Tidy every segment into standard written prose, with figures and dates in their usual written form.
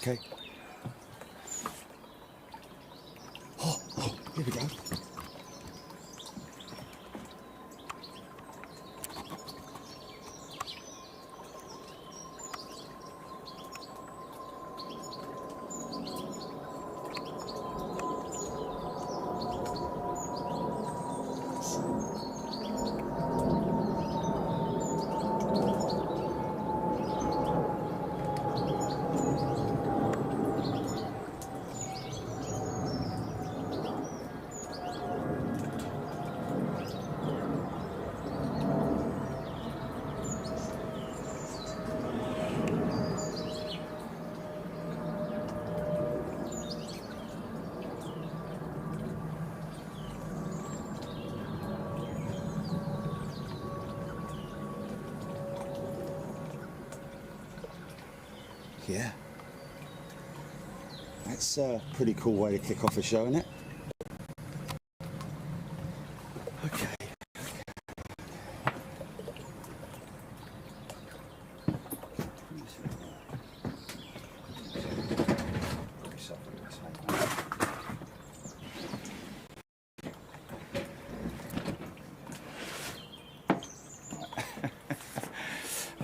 Okay. Oh, here we go. Yeah, that's a pretty cool way to kick off a show, isn't it? Okay.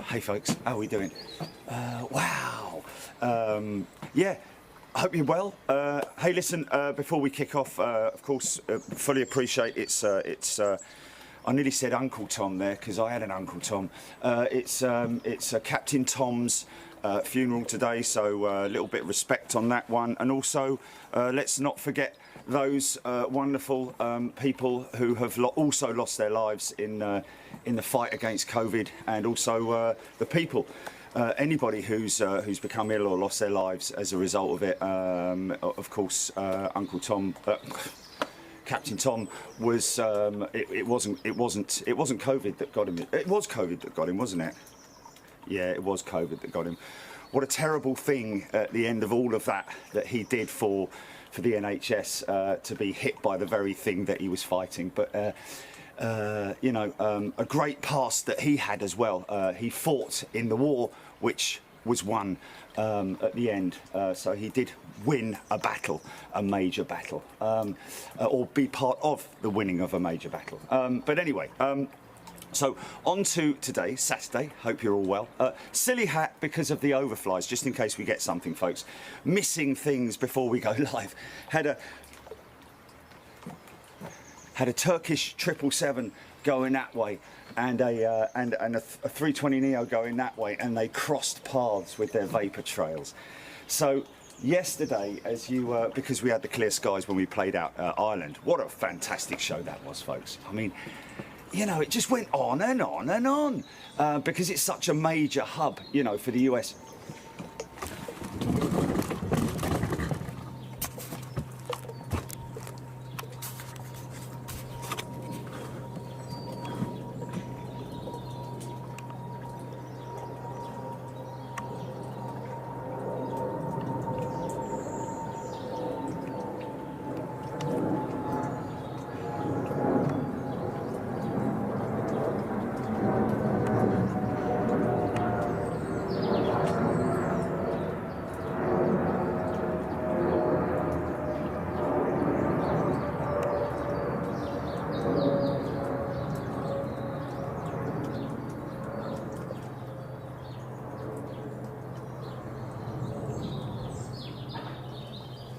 Hey folks, how are we doing? Wow. Yeah, I hope you're well. Hey, listen, before we kick off, of course, fully appreciate it's I nearly said Uncle Tom there because I had an Uncle Tom. It's Captain Tom's funeral today, so a little bit of respect on that one. And also, let's not forget those wonderful people who have also lost their lives in the fight against COVID, and also the people. Anybody who's become ill or lost their lives as a result of it, of course, Uncle Tom, Captain Tom was. It wasn't COVID that got him. It was COVID that got him, wasn't it? Yeah, it was COVID that got him. What a terrible thing at the end of all of that he did for the NHS, to be hit by the very thing that he was fighting. But you know, a great past that he had as well. He fought in the war, which was won at the end. So he did win a battle, a major battle, or be part of the winning of a major battle. But anyway, so on to today, Saturday. Hope you're all well. Silly hat because of the overflies, just in case we get something, folks. Missing things before we go live. Had a Turkish 777 going that way, and a 320 Neo going that way, and they crossed paths with their vapor trails. So yesterday, because we had the clear skies when we played out Ireland, what a fantastic show that was, folks. I mean, you know, it just went on and on and on, because it's such a major hub, you know, for the US.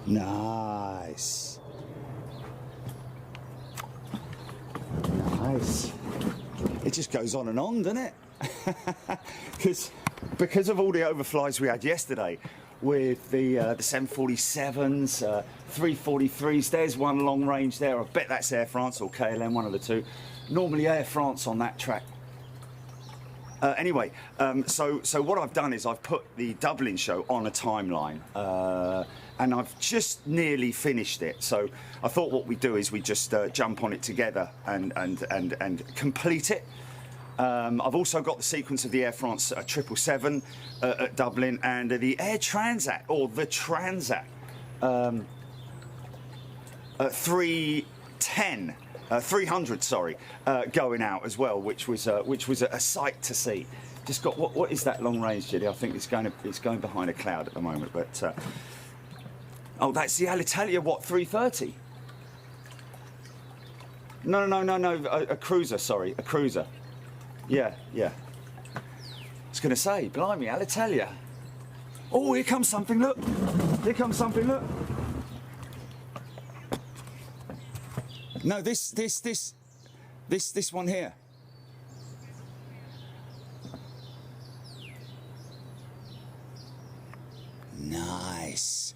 Nice. Nice. It just goes on and on, doesn't it? Because of all the overflies we had yesterday with the 747s, 343s. There's one long range there. I bet that's Air France or KLM, one of the two. Normally Air France on that track. Anyway, so what I've done is I've put the Dublin show on a timeline, and I've just nearly finished it. So I thought what we do is we just jump on it together and complete it. I've also got the sequence of the Air France 777 at Dublin, and the Air Transat, or the Transat 310. 300, sorry, going out as well, which was a sight to see. Just got what is that long range, Julie? I think it's going behind a cloud at the moment, but oh, that's the Alitalia. What, 330? No, a cruiser. Sorry, a cruiser. Yeah. I was going to say, blimey, Alitalia. Oh, here comes something. Look, here comes something. Look. No, this one here. Nice.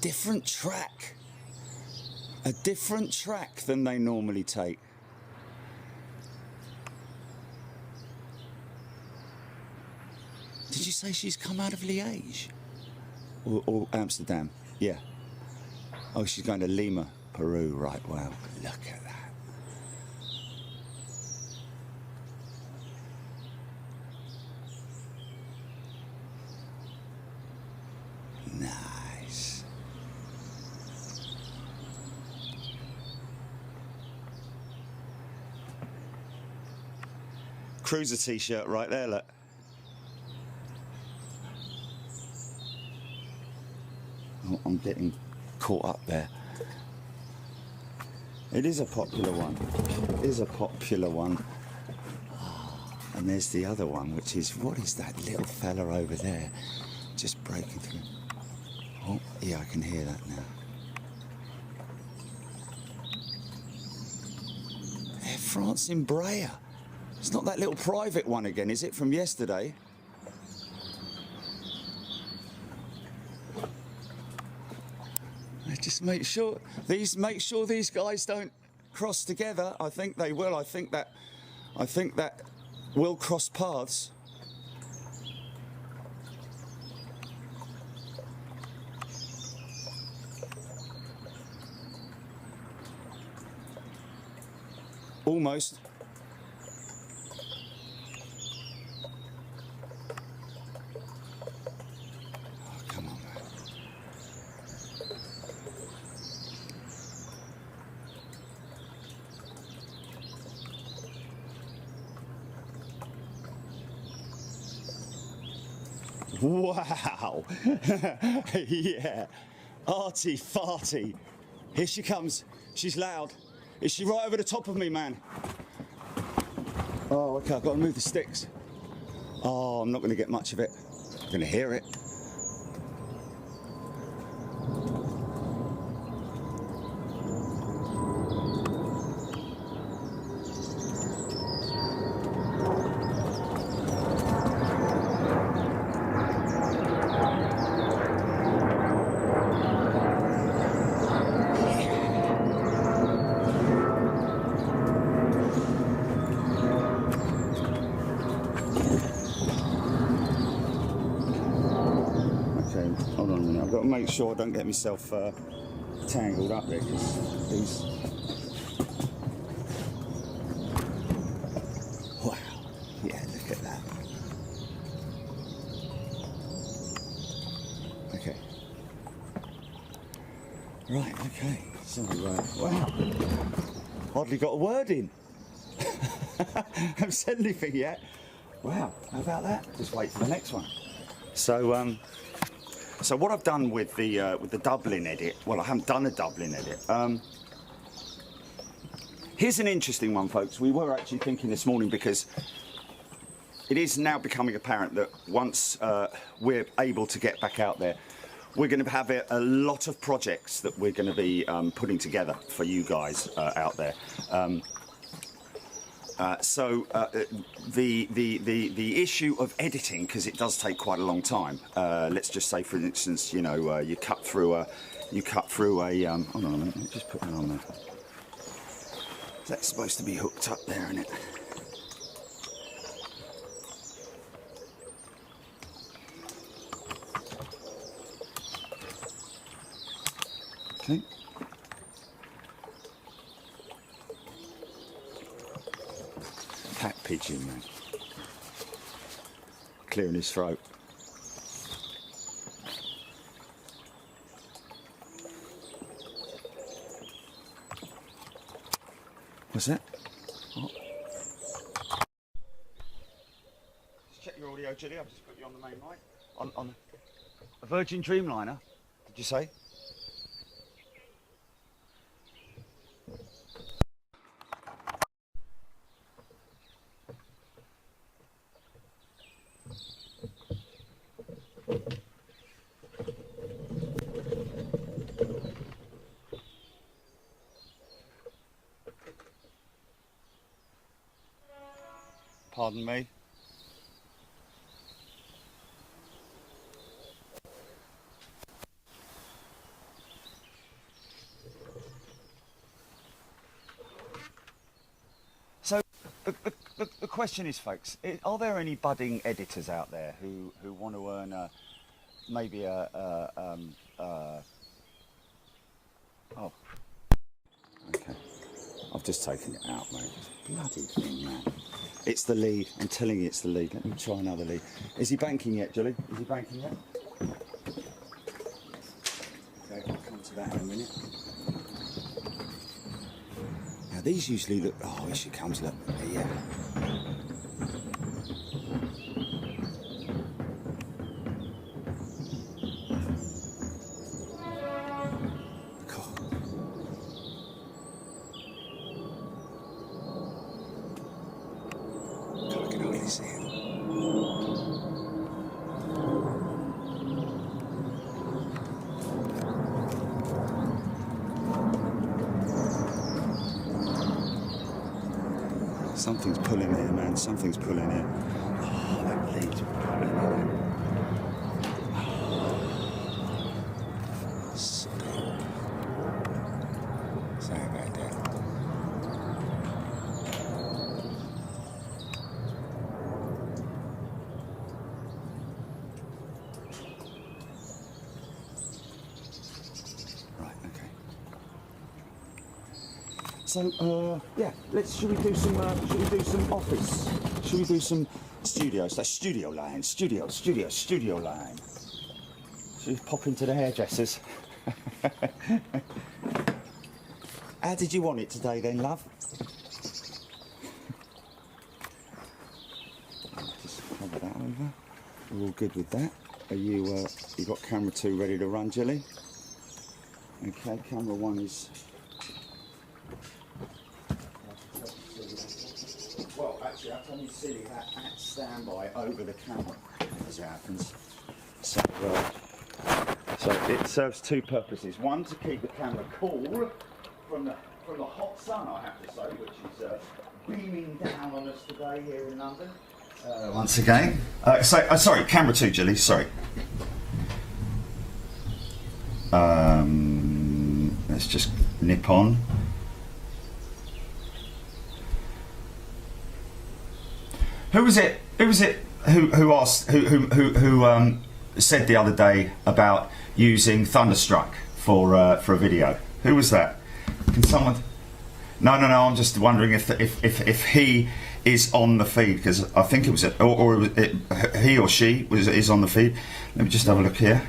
Different track. A different track than they normally take. Did you say she's come out of Liège? Or Amsterdam? Yeah. Oh, she's going to Lima, Peru. Right, wow. Look at that. Nice. Cruiser t-shirt right there, look. Oh, I'm getting caught up there. It is a popular one. It is a popular one. And there's the other one, which is, what is that little fella over there? Just breaking through. Oh, yeah, I can hear that now. Air France Embraer. It's not that little private one again, is it, from yesterday? Just make sure these guys don't cross together. I think they will. I think that will cross paths. Almost. Oh, come on, man. Wow. Yeah. Arty farty. Here she comes. She's loud. Is she right over the top of me, man? Oh, okay, I've got to move the sticks. Oh, I'm not going to get much of it. I'm going to hear it. Hold on a minute, I've got to make sure I don't get myself tangled up there, because these... Wow, yeah, look at that. Okay. Right, okay, so, wow, hardly got a word in. Haven't said anything yet. Wow, how about that? Just wait for the next one. So what I've done with the Dublin edit, well, I haven't done a Dublin edit. Here's an interesting one, folks. We were actually thinking this morning, because it is now becoming apparent that once we're able to get back out there, we're going to have a lot of projects that we're going to be putting together for you guys out there. The issue of editing, because it does take quite a long time. Let's just say, for instance, you know, you cut through a hold on a minute, let me just put that on there. That's supposed to be hooked up there, isn't it? Okay. Cat pigeon, man. Clearing his throat. What's that? Oh. radio, Julie. I've just put you on the main line. On a Virgin Dreamliner, did you say? Pardon me. So the question is, folks, are there any budding editors out there who want to earn maybe oh, okay. I've just taken it out, mate. Bloody thing, man. It's the lead. I'm telling you, it's the lead. Let me try another lead. Is he banking yet, Julie? Is he banking yet? Okay, I'll come to that in a minute. Now these usually look. Oh, here she comes. Look, yeah. Something's pulling here, man. Something's pulling here. Oh, that lead's pulling here. Sorry about that. Right, okay. So, yeah, should we do some office? Should we do some studios? That's studio line, studio line. Should we pop into the hairdressers? How did you want it today then, love? Just cover that over. We're all good with that. Are you, you got camera 2 ready to run, Jilly? Okay, camera 1 is... Well, actually, I've done silly at standby over the camera, as it happens. So it serves 2 purposes. One, to keep the camera cool from the hot sun, I have to say, which is beaming down on us today here in London. Once again. Sorry, camera 2, Jilly. Sorry. Let's just nip on. Who was it who asked who said the other day about using Thunderstruck for a video? Who was that? Can someone? No. I'm just wondering if he is on the feed, because I think it was he or she is on the feed. Let me just have a look here.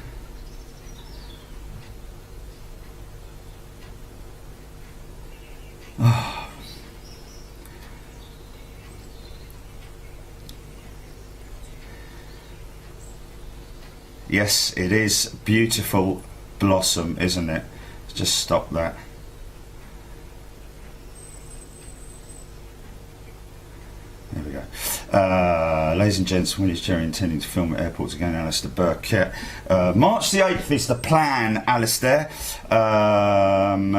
Yes, it is beautiful blossom, isn't it? Let's just stop that. There we go. Ladies and gents, when is Jerry intending to film at airports again? Alistair Burkett. March the 8th is the plan, Alistair.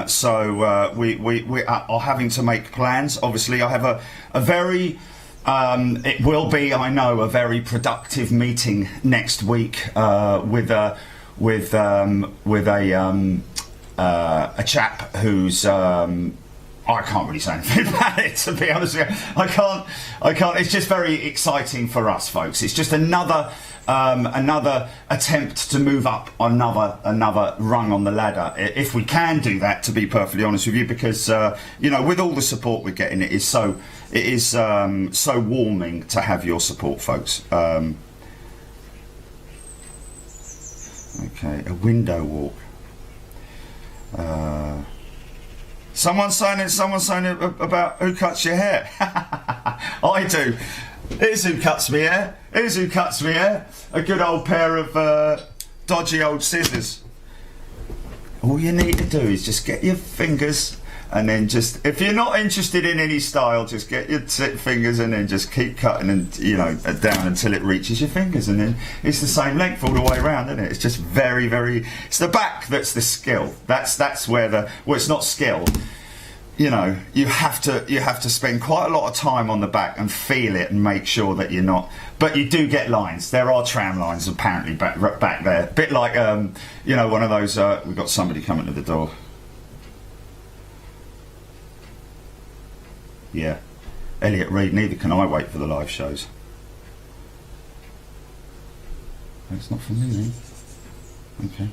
So we are having to make plans. Obviously, I have a very... it will be, I know, a very productive meeting next week with a chap who's I can't really say anything about it, to be honest with you. I can't. It's just very exciting for us, folks. It's just another attempt to move up another rung on the ladder, if we can do that, to be perfectly honest with you, because you know, with all the support we're getting, it is so warming to have your support, folks. Okay, a window walk. Someone's saying about who cuts your hair. I do. Here's who cuts my hair. Here's who cuts me hair. A good old pair of dodgy old scissors. All you need to do is just get your fingers and then just, if you're not interested in any style, just get your fingers and then just keep cutting and, you know, down until it reaches your fingers, and then it's the same length all the way around, isn't it? It's just very, very, it's the back that's the skill. That's where well, it's not skill. You know, you have to spend quite a lot of time on the back and feel it and make sure that you're not. But you do get lines. There are tram lines apparently back there. A bit like you know, one of those. We've got somebody coming to the door. Yeah, Elliot Reed. Neither can I wait for the live shows. It's not for me, okay.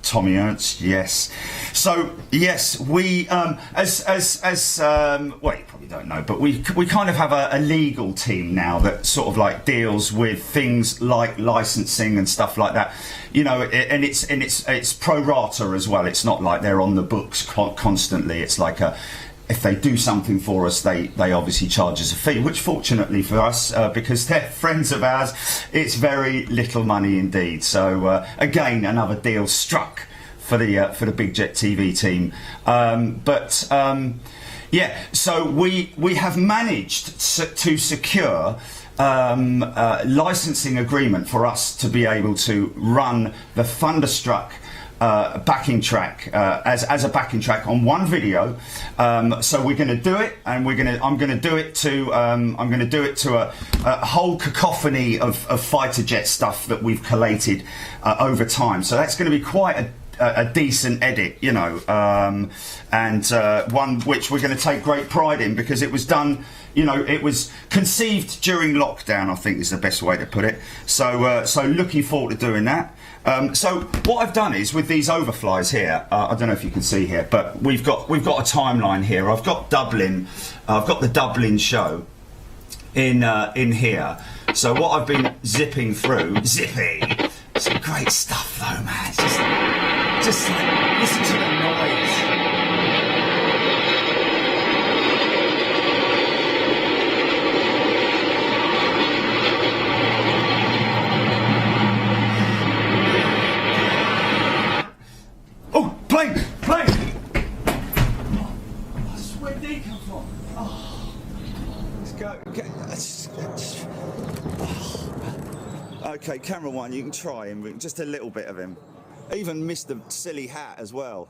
Tommy Ernst, yes. So yes, we well, you probably don't know, but we kind of have a legal team now that sort of like deals with things like licensing and stuff like that. You know, and it's pro rata as well. It's not like they're on the books constantly. It's like if they do something for us, they obviously charge us a fee, which fortunately for us, because they're friends of ours, it's very little money indeed. So again, another deal struck for the Big Jet TV team. Yeah, so we have managed to secure licensing agreement for us to be able to run the Thunderstruck backing track as a backing track on one video. So we're going to do it, and I'm going to do it to a whole cacophony of fighter jet stuff that we've collated over time. So that's going to be quite a decent edit, you know, and one which we're going to take great pride in, because it was done, you know, it was conceived during lockdown, I think is the best way to put it. So looking forward to doing that. So what I've done is, with these overflies here, I don't know if you can see here, but we've got a timeline here. I've got Dublin, I've got the Dublin show in here. So what I've been zipping through, some great stuff though, man. It's just like, listen to the noise. Plane! That's where they come from. Oh. Let's go. Okay, camera one, you can try him, just a little bit of him. Even missed the silly hat as well.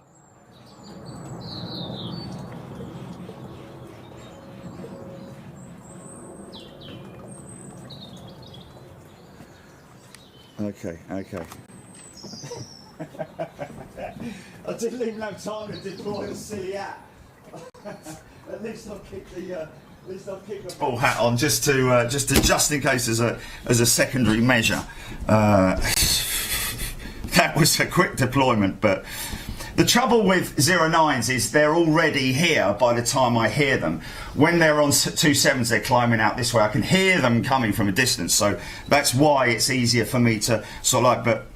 Okay. I didn't even have time to deploy the silly hat. At least I'll keep the full hat on, just in case as a secondary measure. That was a quick deployment, but the trouble with 09s is they're already here by the time I hear them. When they're on 27s, they're climbing out this way. I can hear them coming from a distance, so that's why it's easier for me to sort of like, but.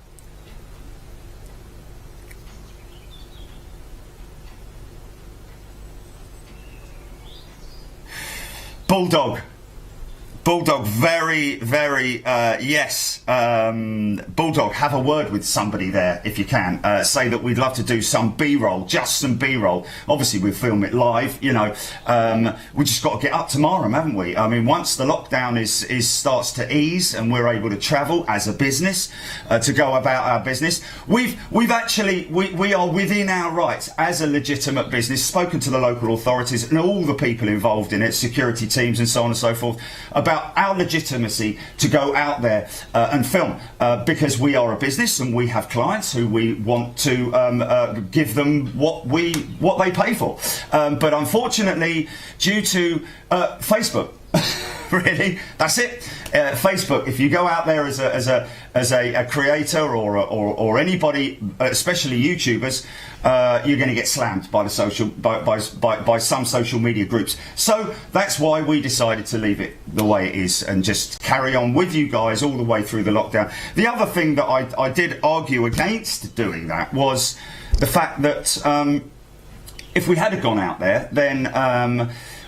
Bulldog, very, yes. Bulldog, have a word with somebody there if you can. Say that we'd love to do some B-roll, just some B-roll. Obviously, we film it live, you know. We just got to get up tomorrow, haven't we? I mean, once the lockdown starts to ease and we're able to travel as a business, to go about our business, we are within our rights as a legitimate business, spoken to the local authorities and all the people involved in it, security teams and so on and so forth, about our legitimacy to go out there and film, because we are a business and we have clients who we want to give them what they pay for, but unfortunately, due to Facebook, really, that's it. Facebook. If you go out there as a creator or anybody, especially YouTubers, you're going to get slammed by by some social media groups. So that's why we decided to leave it the way it is and just carry on with you guys all the way through the lockdown. The other thing that I did argue against doing that was the fact that if we had gone out there, then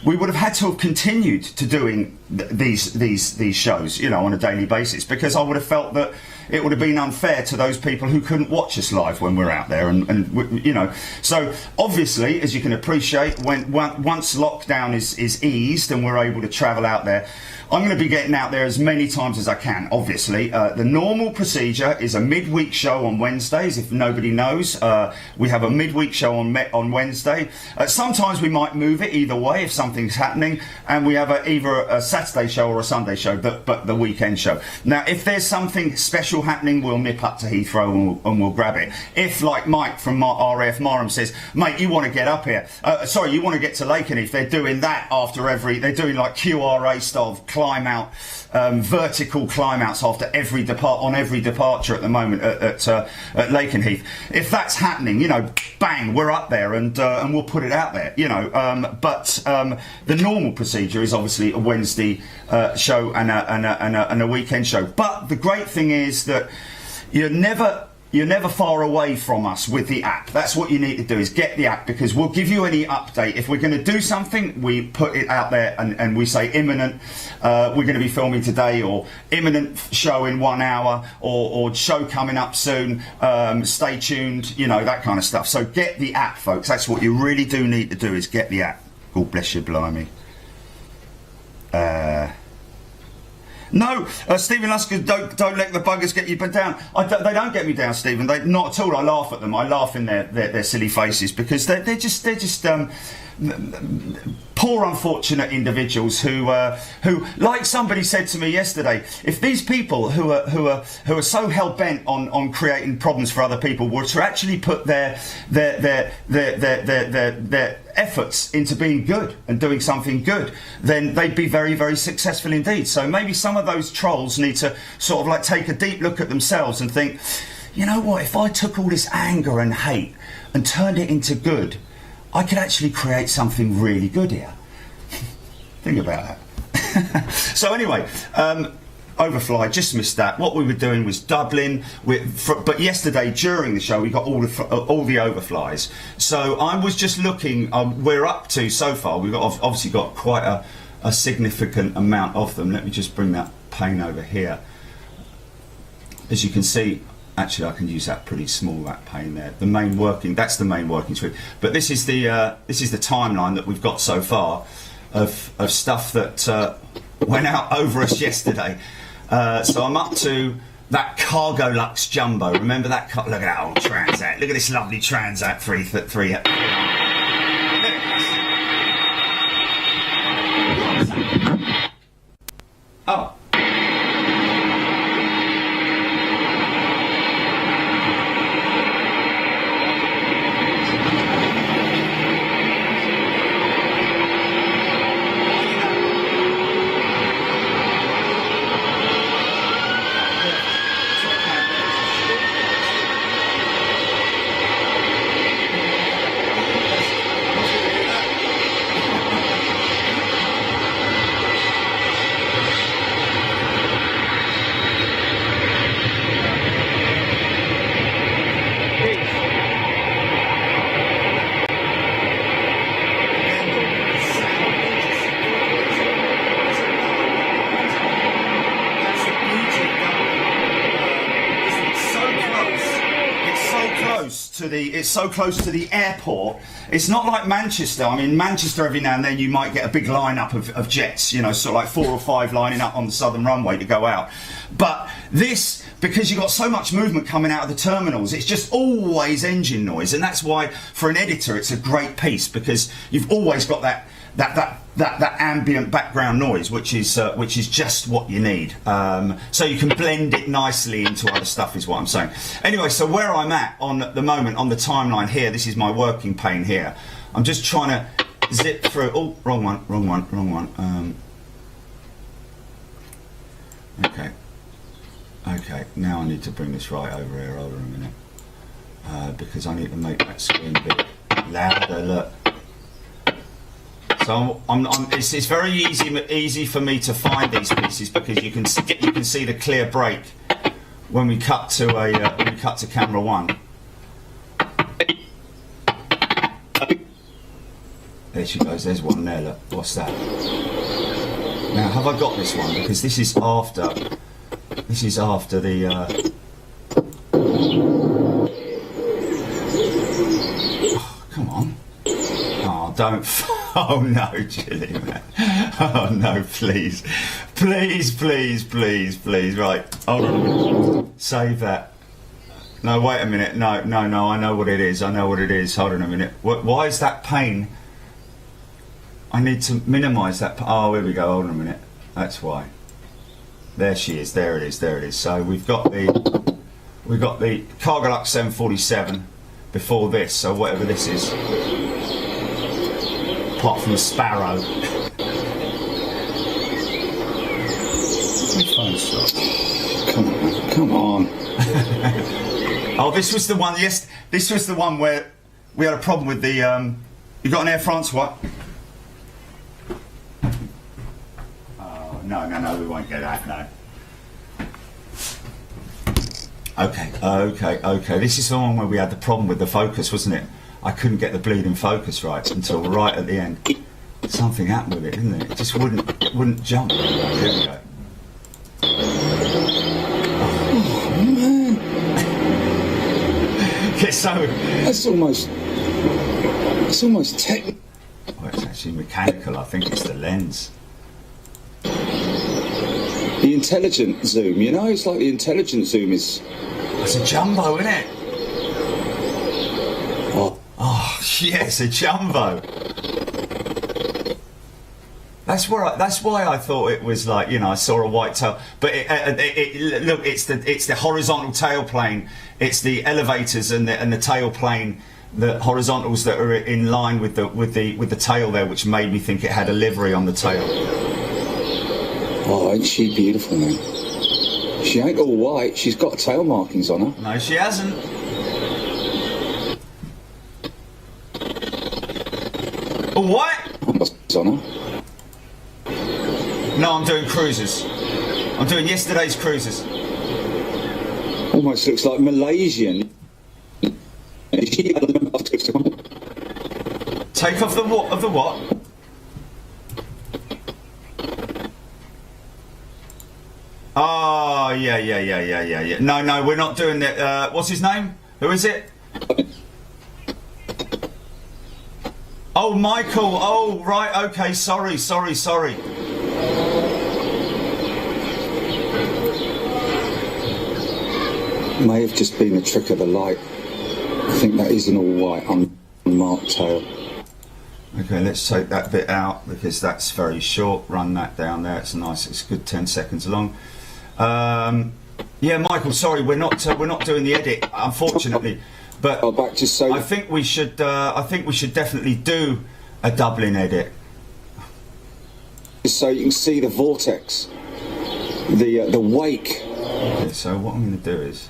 we would have had to have continued to doing these shows, you know, on a daily basis, because I would have felt that it would have been unfair to those people who couldn't watch us live when we're out there, and you know. So obviously, as you can appreciate, once lockdown is eased and we're able to travel out there, I'm going to be getting out there as many times as I can, obviously. The normal procedure is a midweek show on Wednesdays, if nobody knows. We have a midweek show on Wednesday. Sometimes we might move it either way if something's happening, and we have either a Saturday show or a Sunday show, but the weekend show. Now, if there's something special happening, we'll nip up to Heathrow and we'll grab it. If, like Mike from RAF Marham says, mate, you want to get up here, you want to get to Lakenheath, they're doing that they're doing like QRA style climb out, vertical climb outs after every departure at the moment at Lakenheath. If that's happening, you know, bang, we're up there and we'll put it out there, you know. But the normal procedure is obviously a Wednesday show and a weekend show. But the great thing is that you're never far away from us with the app. That's what you need to do, is get the app, because we'll give you any update. If we're going to do something, we put it out there and we say imminent, we're going to be filming today, or imminent show in 1 hour, or show coming up soon, stay tuned, you know, that kind of stuff. So get the app, folks. That's what you really do need to do, is get the app. God bless you, blimey. No, Stephen Lusker, don't let the buggers get you down. They don't get me down, Stephen. Not at all. I laugh at them. I laugh in their silly faces, because they're just poor, unfortunate individuals who, like somebody said to me yesterday, if these people who are so hell bent on creating problems for other people were to actually put their efforts into being good and doing something good, then they'd be very, very successful indeed. So maybe some of those trolls need to sort of like take a deep look at themselves and think, you know what, if I took all this anger and hate and turned it into good, I could actually create something really good here. Think about that. So anyway, overfly, just missed that. What we were doing was Dublin, but yesterday during the show we got all the overflies. So I was just looking. We're up to, so far, we've obviously got quite a significant amount of them. Let me just bring that pane over here. As you can see, actually I can use that pretty small, that pane there. That's the main working suite. But this is the timeline that we've got so far of stuff that went out over us yesterday. So I'm up to that Cargo Lux Jumbo. Remember that? Look at that old Transat. Look at this lovely Transat 3. Oh. It's so close to the airport. It's not like Manchester. I mean, Manchester, every now and then you might get a big lineup of jets, you know, sort of like 4 or 5 lining up on the southern runway to go out. But this, because you've got so much movement coming out of the terminals, it's just always engine noise, and that's why for an editor it's a great piece, because you've always got that ambient background noise, which is just what you need. So you can blend it nicely into other stuff, is what I'm saying. Anyway, so where I'm at the moment on the timeline here, this is my working pane here. I'm just trying to zip through. Oh, wrong one. Okay. Now I need to bring this right over here. Hold on a minute, because I need to make that screen a bit louder. Look. So it's very easy for me to find these pieces, because you can see the clear break when we cut to camera 1. There she goes, there's one there, look. What's that? Now, have I got this one? Because this is after the... Oh, come on. Oh, don't... Oh, no, Chilly, man. Oh, no, please. Please, please, please, please. Right, hold on a minute. Save that. No, wait a minute. No, I know what it is. I know what it is. Hold on a minute. Why is that pane? I need to minimise that. Oh, here we go. Hold on a minute. That's why. There she is. There it is. There it is. So we've got the Cargolux 747 before this. So whatever this is, apart from a Sparrow. Come on. Oh, this was the one. Yes, this was the one where we had a problem with the. You got an Air France what? No, we won't get that, no. Okay. This is the one where we had the problem with the focus, wasn't it? I couldn't get the bleeding focus right until right at the end. Something happened with it, didn't it? It just wouldn't jump. Here we go. Oh, man. Yeah, so... That's almost technical. Oh, it's actually mechanical. I think it's the lens. The intelligent zoom, you know, it's like the intelligent zoom is... It's a jumbo, isn't it? Oh, yeah, it's a jumbo. That's why I thought it was like, you know, I saw a white tail. But look, it's the horizontal tail plane. It's the elevators and the tail plane, the horizontals that are in line with the tail there, which made me think it had a livery on the tail. Oh, ain't she beautiful, man? She ain't all white. She's got tail markings on her. No, she hasn't. A what? On her. No, I'm doing cruises. I'm doing yesterday's cruises. Almost looks like Malaysian. Take off the what? Of the what? Oh, yeah. No, we're not doing that. What's his name? Who is it? Oh, Michael. Oh, right. Okay. Sorry. May have just been a trick of the light. I think that is an all-white unmarked tail. Okay, let's take that bit out because that's very short. Run that down there. It's nice. It's a good 10 seconds long. Yeah, Michael. Sorry, we're not doing the edit, unfortunately. But back to say I think we should definitely do a Dublin edit. So you can see the vortex, the wake. Okay, so what I'm going to do is.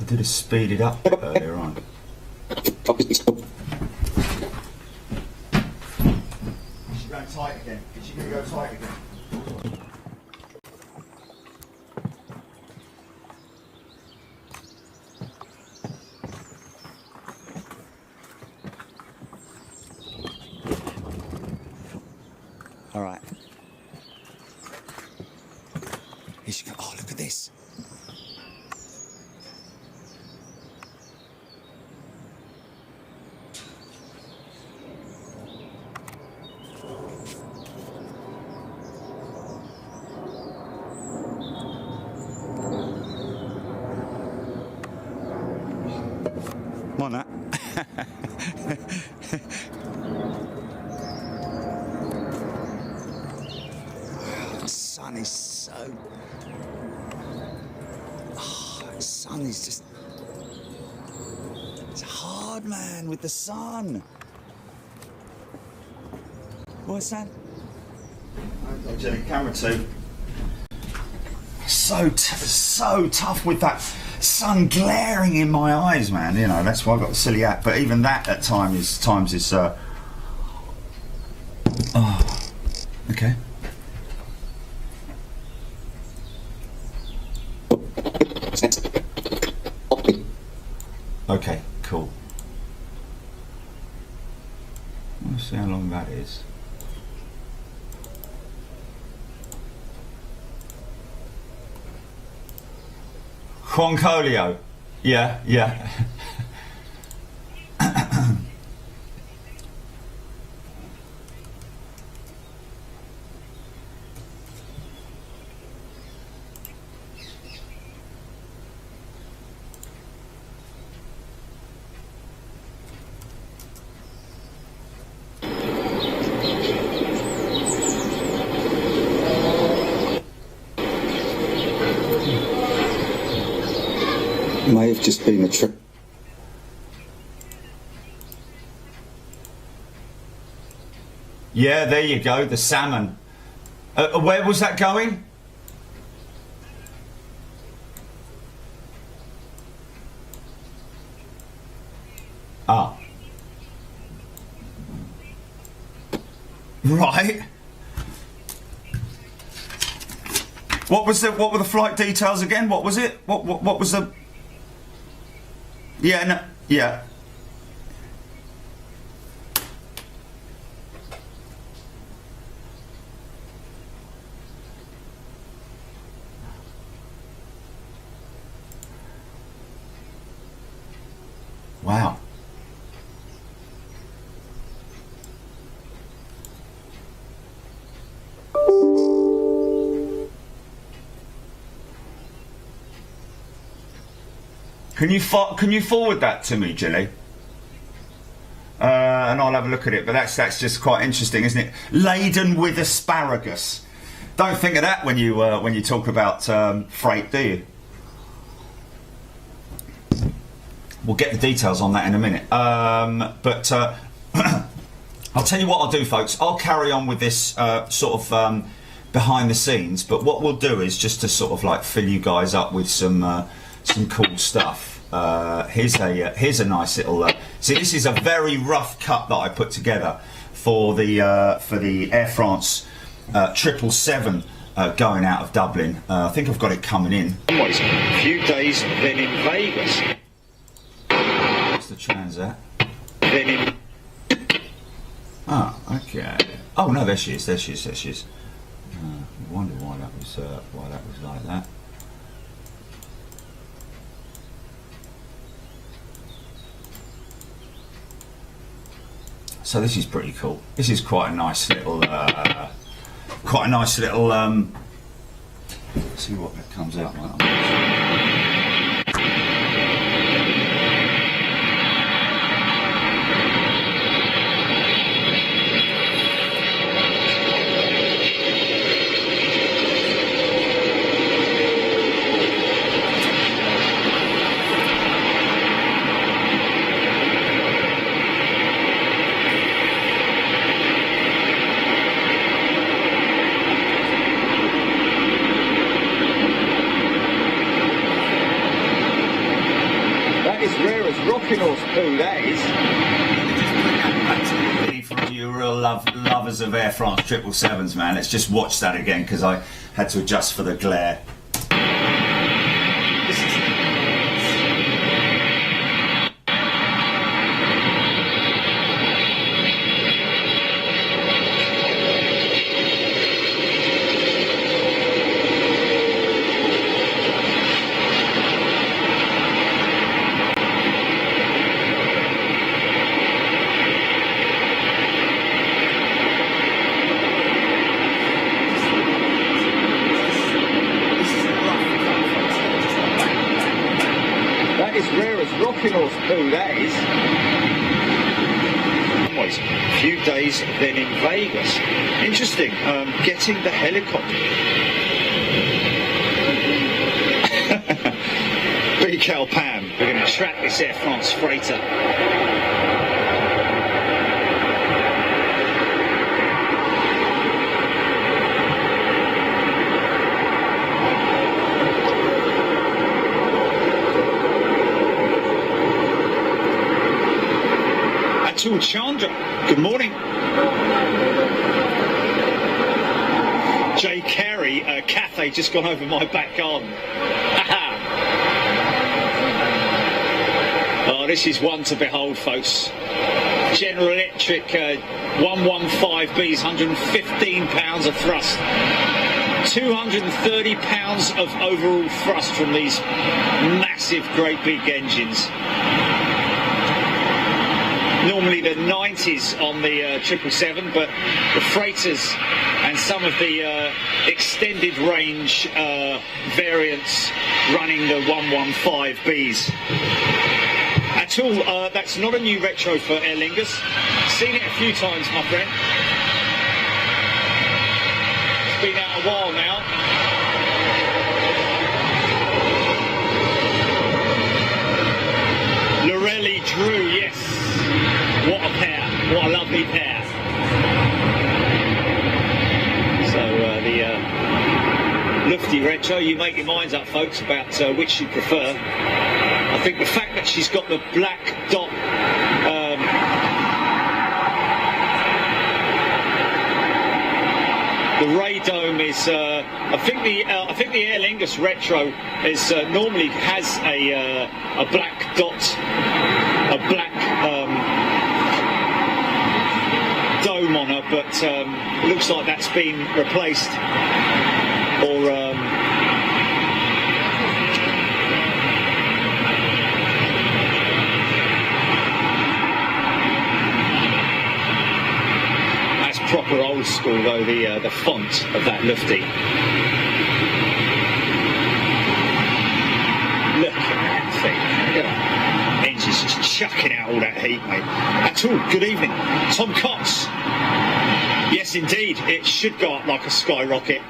I did a speeded up bit earlier on. She's going tight again. Is she going to go tight again? All right. Here she goes. Oh, look at this. Come on, that. The sun is so... Oh, the sun is just... It's hard, man, with the sun. What's that? I've got camera too. So tough with that sun glaring in my eyes, man. You know, that's why I've got the silly hat. But even that at times is oh, okay. Okay, cool. Let's see how long that is. Juancolio. Yeah, yeah. May have just been a trick. Yeah, there you go, the salmon. Where was that going? Ah. Right. What were the flight details again? What was it? What was the? Yeah, no, yeah. Wow. Can you forward that to me, Gilly? And I'll have a look at it. But that's just quite interesting, isn't it? Laden with asparagus. Don't think of that when you talk about freight, do you? We'll get the details on that in a minute. But I'll tell you what I'll do, folks. I'll carry on with this sort of behind the scenes. But what we'll do is just to sort of like fill you guys up with some cool stuff. Here's a nice little. See, this is a very rough cut that I put together for the Air France 777 going out of Dublin. I think I've got it coming in. Anyways, a few days, then in Vegas. What's the Transat? Then in. Oh, okay. Oh no, there she is. I wonder why that was like that. So this is pretty cool. This is quite a nice little, let's see what that comes out like. Rocking horse poo, that is. For you real lovers of Air France 777s, man, let's just watch that again because I had to adjust for the glare. Rocking horse poo, that is. Anyways, a few days, then in Vegas. Interesting, getting the helicopter. Big Cal Pam, we're going to track this Air France freighter. Chandra, good morning. Jay Carey, Cathay just gone over my back garden. Oh, this is one to behold, folks. General Electric 115Bs, 115 pounds of thrust. 230 pounds of overall thrust from these massive, great big engines. Normally the 90s on the 777, but the freighters and some of the extended range variants running the 115Bs. At all, that's not a new retro for Aer Lingus. Seen it a few times, my friend. It's been out a while now. Lorelli Drew, yes. What a pair. What a lovely pair. So the Lufty retro, you make your minds up, folks, about which you prefer. I think the fact that she's got the black dot the radome is I think the Aer Lingus retro is normally has a black dot, a black dome on her, but it looks like that's been replaced or proper old school though, the font of that Lufty. Look at that thing. Look at that. Engine's just chucking out all that heat, mate. That's all. Good evening. Tom Cox. Yes, indeed. It should go up like a skyrocket.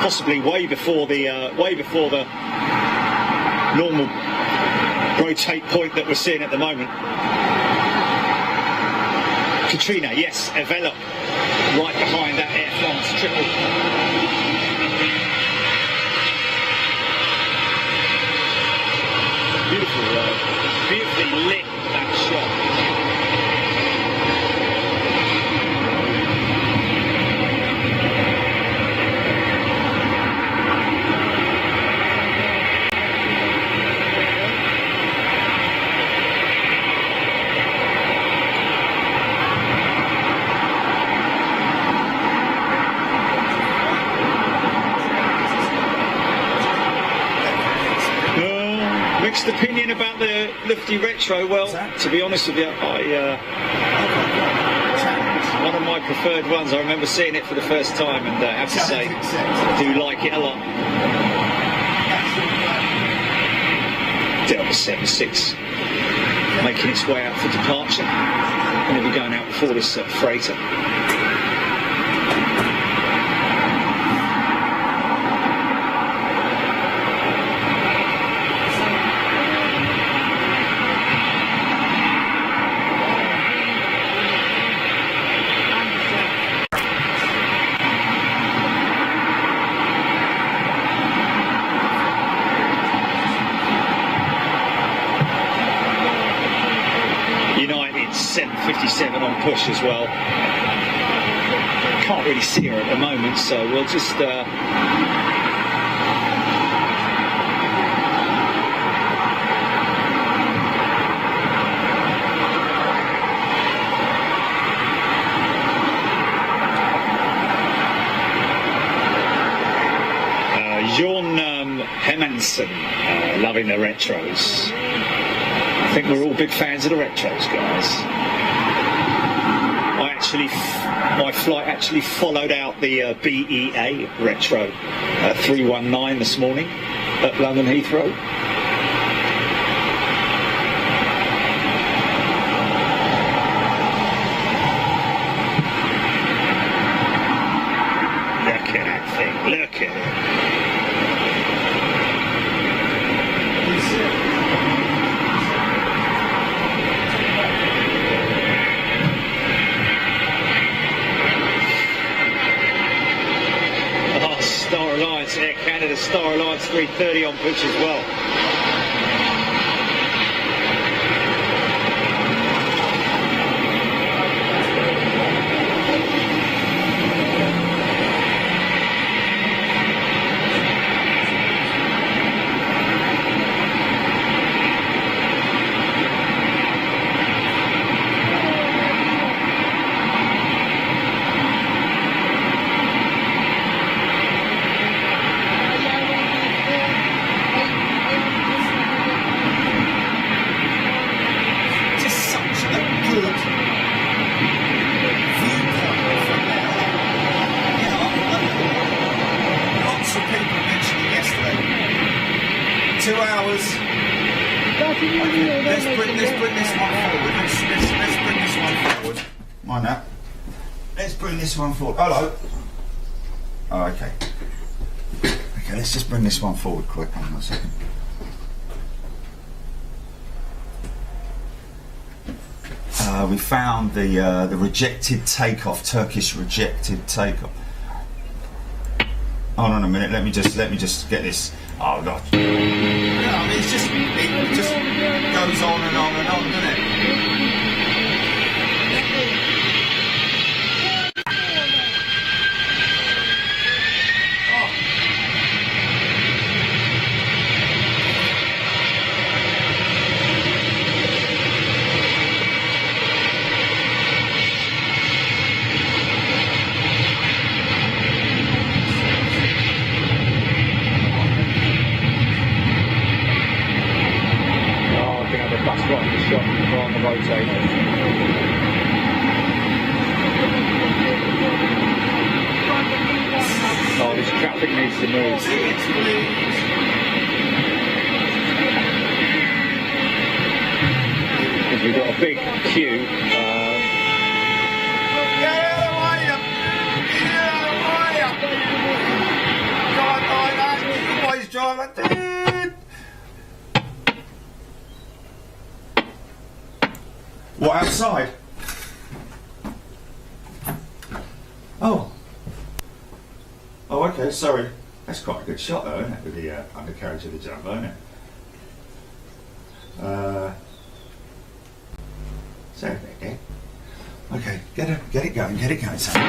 Possibly way before the normal rotate point that we're seeing at the moment. Katrina, yes, envelope right behind that Air France triple. Beautifully lit, that shot. Mixed opinion about the Lufty retro. Well, to be honest with you, it's one of my preferred ones. I remember seeing it for the first time, and I have to say, I do like it a lot. Delta 76 making its way out for departure. Going to be going out before this freighter. United 757 on push as well. Can't really see her at the moment, so we'll just Jorn Hermansen, loving the retros. I think we're all big fans of the retros, guys. My flight actually followed out the BEA retro 319 this morning at London Heathrow. Look at that thing, look at it. Star Alliance, Air Canada Star Alliance 330 on push as well. hours. Okay, let's bring this one forward. Let's bring this one forward. Mind that. Let's bring this one forward. Hello. Oh, okay. Okay, let's just bring this one forward quick. Hang on a second. We found the rejected takeoff, Turkish rejected takeoff. Hold on a minute. Let me just get this. Oh God. Yeah, I mean, it just goes on and on and on, doesn't it? Oh, this traffic needs to move. Because we've got a big queue. What, outside? Oh. Oh, okay, sorry. That's quite a good shot though, isn't it? With the undercarriage of the jumbo, isn't it? Sorry about that. Okay, get it going, son.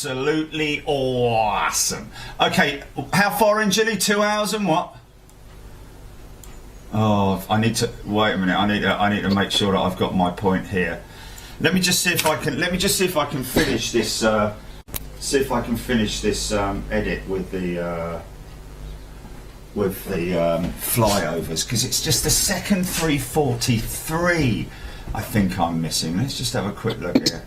Absolutely awesome. Okay, how far in, Gilly? 2 hours and what? Oh, I need to wait a minute. I need to make sure that I've got my point here. Let me just see if I can. Let me just see if I can finish this. See if I can finish this edit with the flyovers, because it's just the second 343. I think I'm missing. Let's just have a quick look here.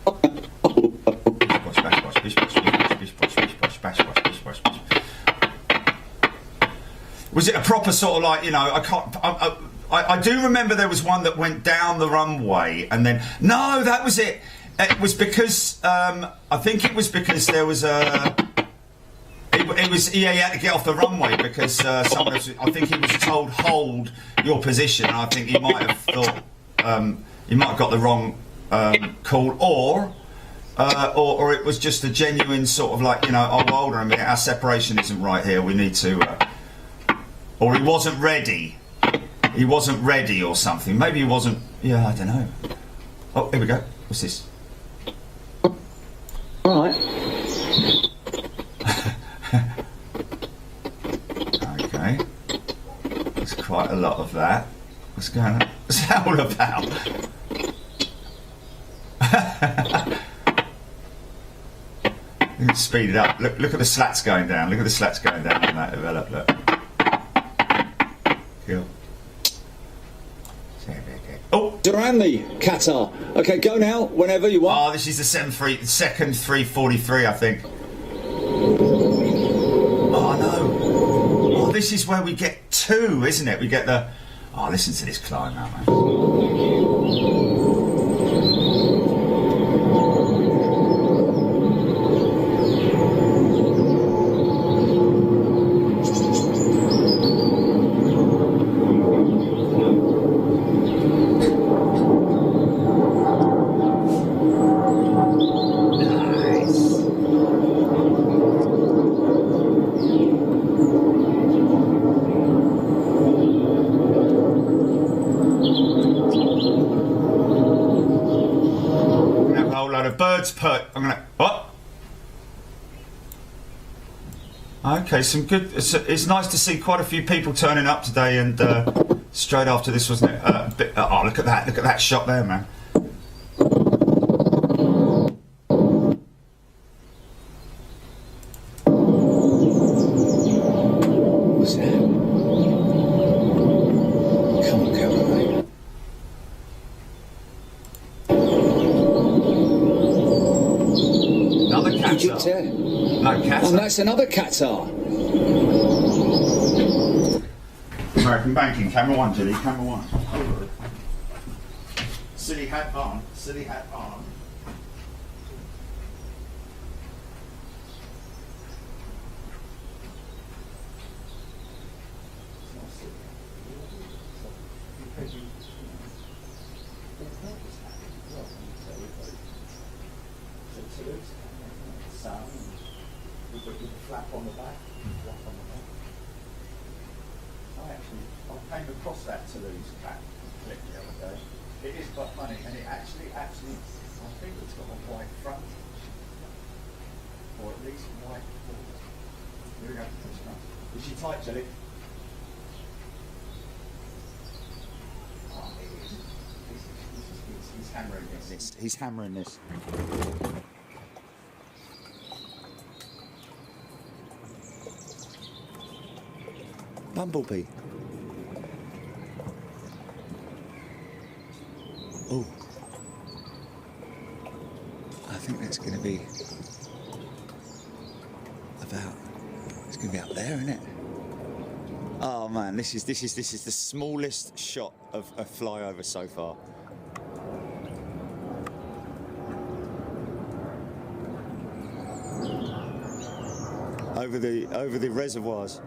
Was it a proper sort of like, you know, I do remember there was one that went down the runway and then, no, that was it. It was because, I think it was because there was a, he had to get off the runway because someone else, I think he was told, hold your position. And I think he might have thought, he might have got the wrong call, or it was just a genuine sort of like, you know, oh, hold on a minute, our separation isn't right here, we need to, or he wasn't ready. He wasn't ready or something. Maybe he wasn't, yeah, I don't know. Oh, here we go. What's this? All right. Okay. There's quite a lot of that. What's going on? What's that all about? Speed it up. Look at the slats going down. Look at the slats going down on that develop. Look. Cool. Oh, Duran the Qatar. Okay, go now whenever you want. Oh, this is the second 343, I think. Oh no. Oh, this this is where we get two, isn't it? We get the... Oh, listen to this climb now, man. I'm gonna... What? Okay, some good... It's nice to see quite a few people turning up today, and straight after this, wasn't it? Oh, look at that. Look at that shot there, man. What's that? Come on, camera, mate. Another Qatar. There. No, Qatar. And that's another Qatar. American banking, camera one, Julie, camera one. Silly hat on, silly hat on. Flap on the back. I came across that Toulouse cap clip the other day. It is quite funny, and it actually, I think it's got a white front, or at least white forward. Here we go. Is she tight, Jelly? Oh, it is. He's hammering this. He's hammering this. Bumblebee. Oh, I think that's going to be about. It's going to be up there, isn't it? Oh man, this is the smallest shot of a flyover so far. Over the reservoirs.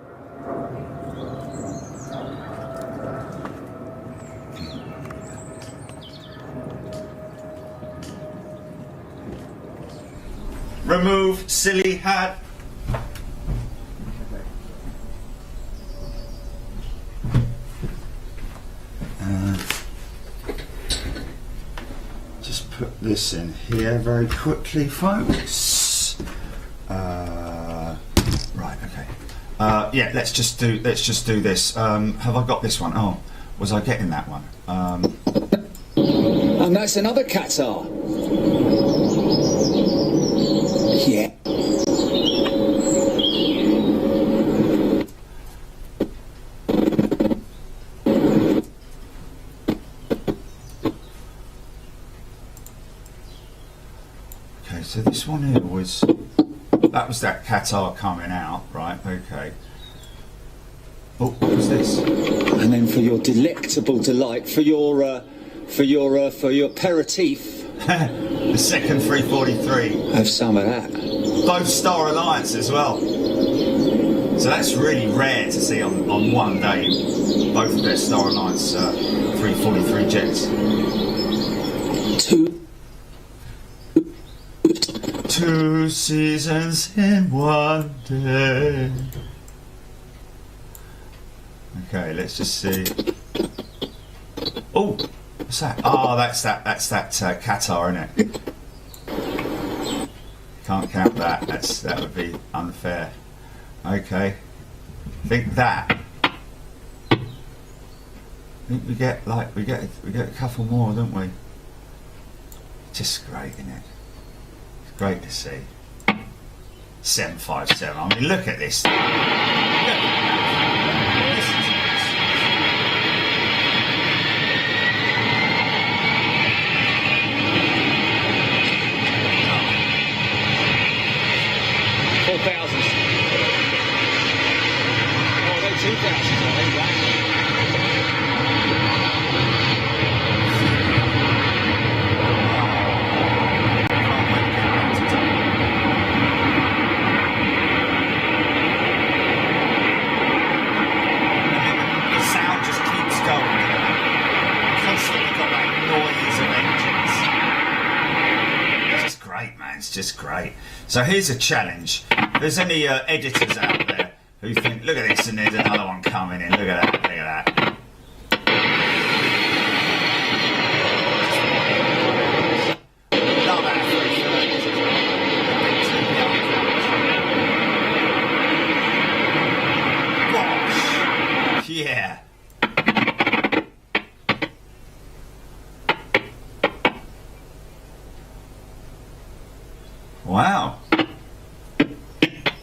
Remove silly hat. Just put this in here very quickly, folks. Right, okay. Yeah, let's just do this. Have I got this one? Oh, was I getting that one? And that's another Qatar. Yeah. Okay, so this one here was that Qatar coming out, right? Okay. Oh, what was this? And then for your delectable delight, for your aperitif, The second 343. have some of that. Both Star Alliance as well. So that's really rare to see on one day. Both of their Star Alliance 343 jets. Two seasons in one day. Okay, let's just see. Oh, what's that? Oh, that's that Qatar, isn't it? Can't count that. That would be unfair. Okay, I think that. I think we get a couple more, don't we? Just great, isn't it? It's great to see. 757. I mean, look at this. Listen to this. 4,000. Oh, no, 2,000. just great. So here's a challenge. If there's any editors out there who think, look at this, and there's another one coming in. Look at that. Look at that. Love our 330s. Gosh. Yeah. Wow.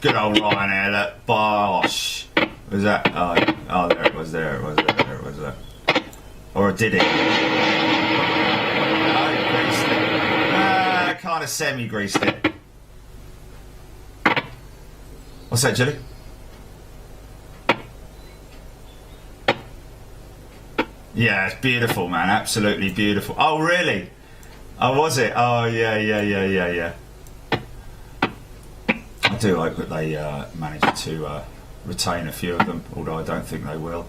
Good old Ryan there, look. Bosh. Was that? Oh, there it was, there it was, there it was. Or did it? No, he greased it. Kind of semi-greased it. What's that, Julie? Yeah, it's beautiful, man. Absolutely beautiful. Oh, really? Oh, was it? Oh, yeah. I do hope that they manage to retain a few of them, although I don't think they will.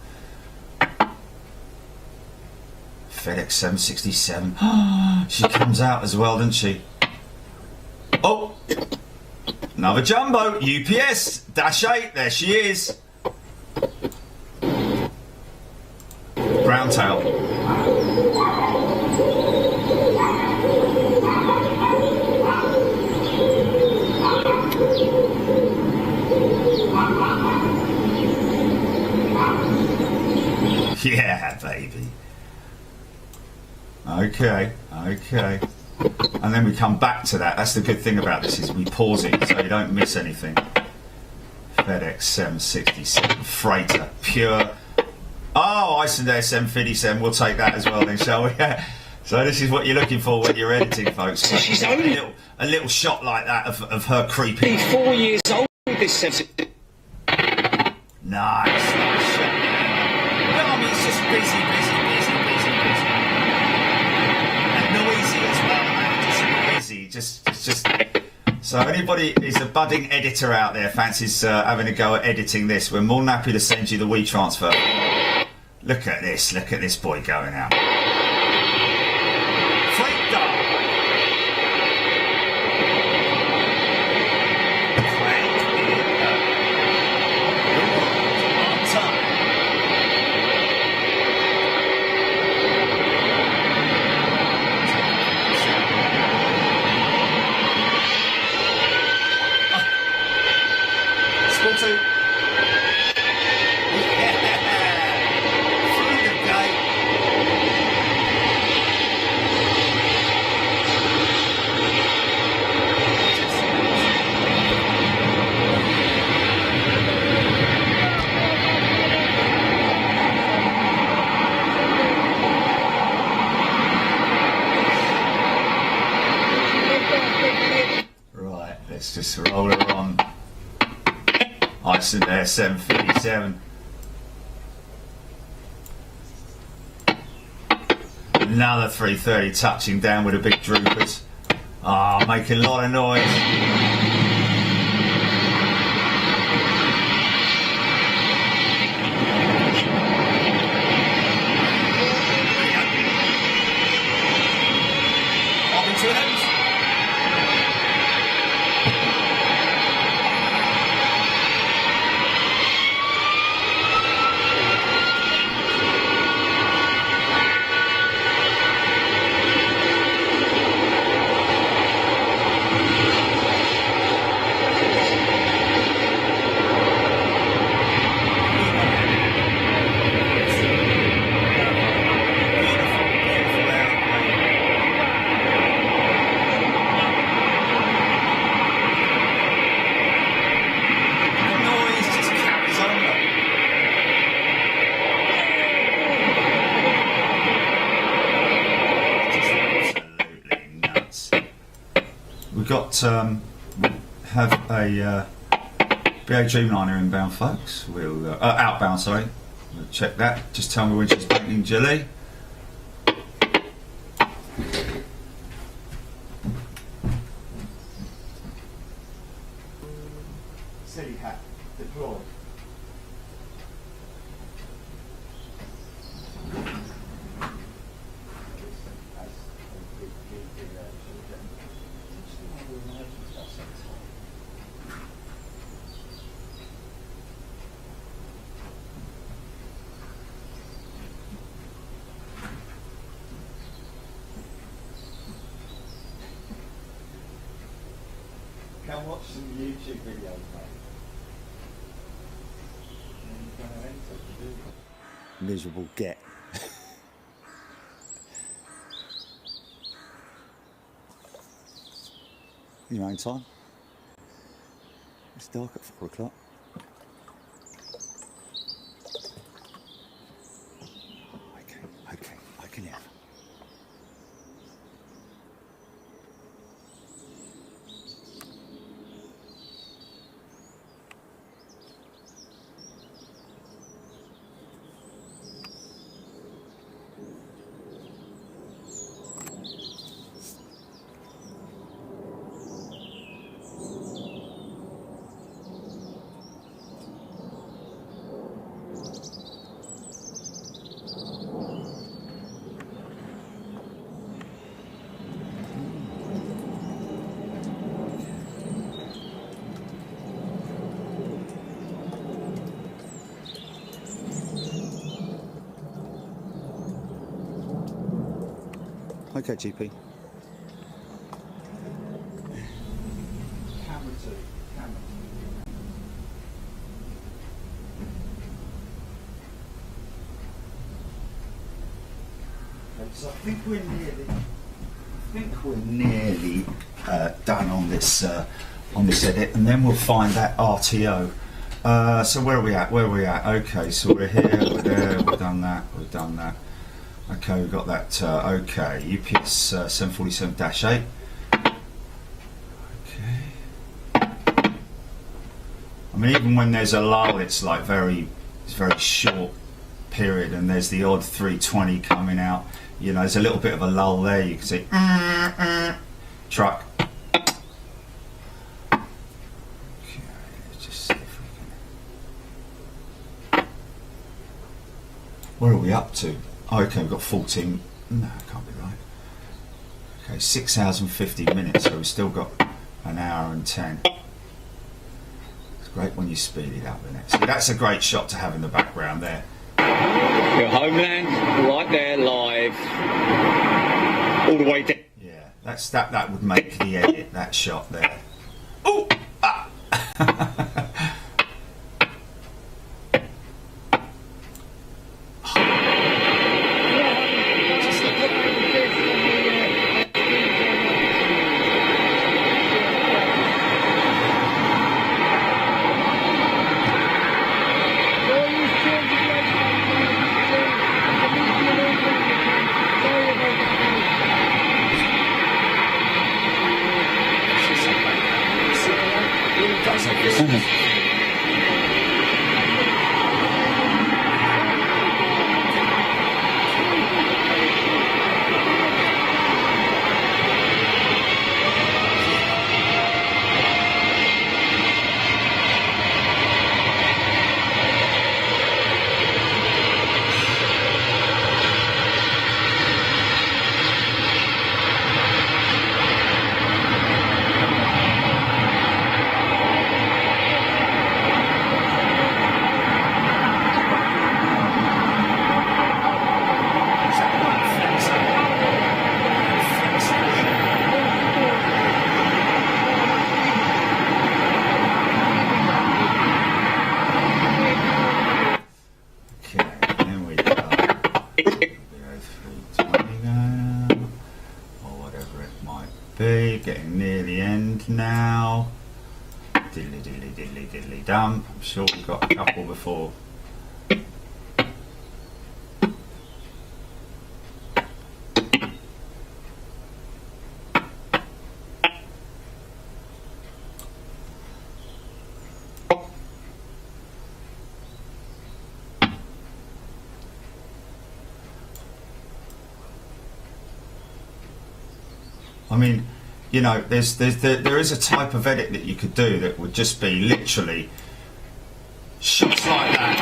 FedEx 767. She comes out as well, doesn't she? Oh! Another jumbo. UPS. -8. There she is. Brown tail. Yeah, baby. Okay. And then we come back to that. That's the good thing about this, is we pause it so you don't miss anything. FedEx 767 freighter, pure. Oh, Icelandair 757. We'll take that as well then, shall we? So this is what you're looking for when you're editing, folks. So she's only a little shot like that of her creeping. 4 years old. This sensitive. Nice shot. No, I mean, it's just busy. And noisy as well, man. Just noisy. Just. So anybody who's a budding editor out there fancies having a go at editing this, we're more than happy to send you the WeTransfer. Look at this boy going out. Freight dog. Crank it up. On time. School two. Right, let's just roll her on. Icelandair 757. Another 330 touching down with the big droopers. Ah, making a lot of noise. Off into an end. We've got have a BA Dreamliner inbound, folks. We'll outbound, sorry. We'll check that. Just tell me when she's painting Julie. City hat deployed. watch some YouTube videos, mate. Miserable get. In your own time. It's dark at 4 o'clock. Okay, I can hear. Okay, GP. Camera 2. Okay, so I think we're nearly done on this edit, and then we'll find that RTO. So where are we at? Okay, so we're here, we're there, we've done that. Okay, we've got that, okay, UPS 747-8. Okay. I mean, even when there's a lull, it's like very short period, and there's the odd 320 coming out. You know, there's a little bit of a lull there. You can see, truck. Okay, let's just see if we can. Where are we up to? Oh, okay, we've got 14. No, it can't be right. Okay, 6 hours and 50 minutes, so we've still got an hour and 10. It's great when you speed it up, isn't it? So that's a great shot to have in the background there. Your homeland, right there, live, all the way down. Yeah, that would make the edit, that shot there. Oh! Ah. Getting near the end now. Diddly diddly diddly diddly dum. I'm sure we've got a couple before. I mean, you know, there is a type of edit that you could do that would just be literally shots like that.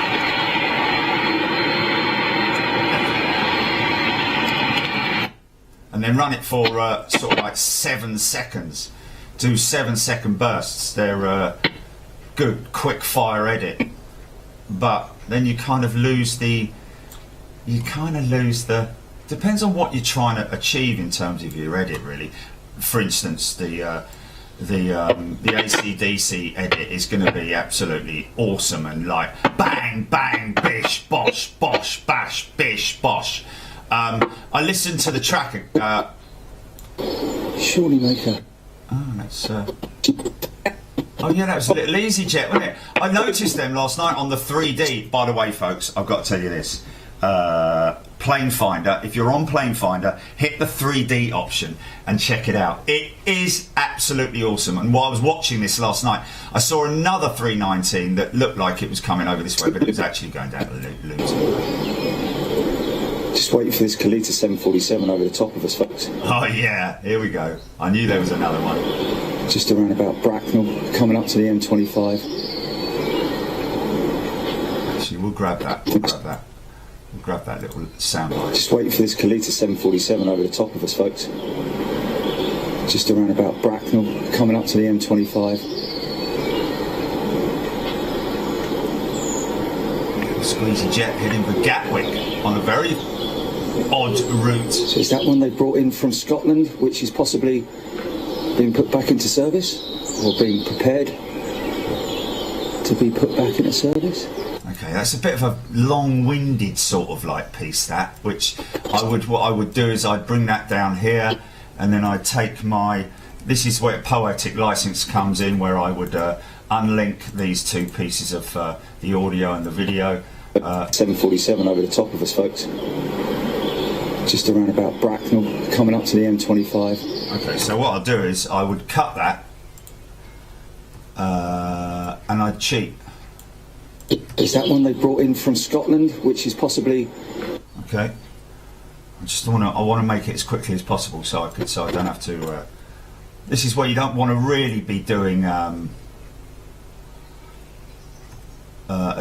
And then run it for sort of like 7 seconds. Do 7-second bursts. They're a good quick fire edit. But then you kind of lose the, depends on what you're trying to achieve in terms of your edit, really. For instance, the the AC/DC edit is going to be absolutely awesome, and like bang bang bish bosh bosh bash bish bosh. I listened to the track. Surely make a... Oh, that's. Oh yeah, that was a little EasyJet, wasn't it? I noticed them last night on the 3D. By the way, folks, I've got to tell you this. Plane Finder, if you're on Plane Finder, hit the 3D option and check it out. It is absolutely awesome. And while I was watching this last night, I saw another 319 that looked like it was coming over this way, but it was actually going down to Luton. Just waiting for this Kalita 747 over the top of us, folks. Oh yeah, here we go. I knew there was another one. Just around about Bracknell, coming up to the M25. Actually, we'll grab that. We'll grab that little soundbite. Just waiting for this Kalita 747 over the top of us, folks. Just around about Bracknell, coming up to the M25. Squeezy jet heading for Gatwick on a very odd route. So is that one they brought in from Scotland, which is possibly being put back into service, or being prepared to be put back into service? Okay, that's a bit of a long-winded sort of like piece, that, which what I would do is I'd bring that down here, and then I'd take my, this is where poetic license comes in, where I would unlink these two pieces of the audio and the video. 747 over the top of us, folks. Just around about Bracknell, coming up to the M25. Okay, so what I'll do is I would cut that, and I'd cheat. Is that one they brought in from Scotland, which is possibly... Okay. I want to make it as quickly as possible, so I don't have to. This is where you don't want to really be doing a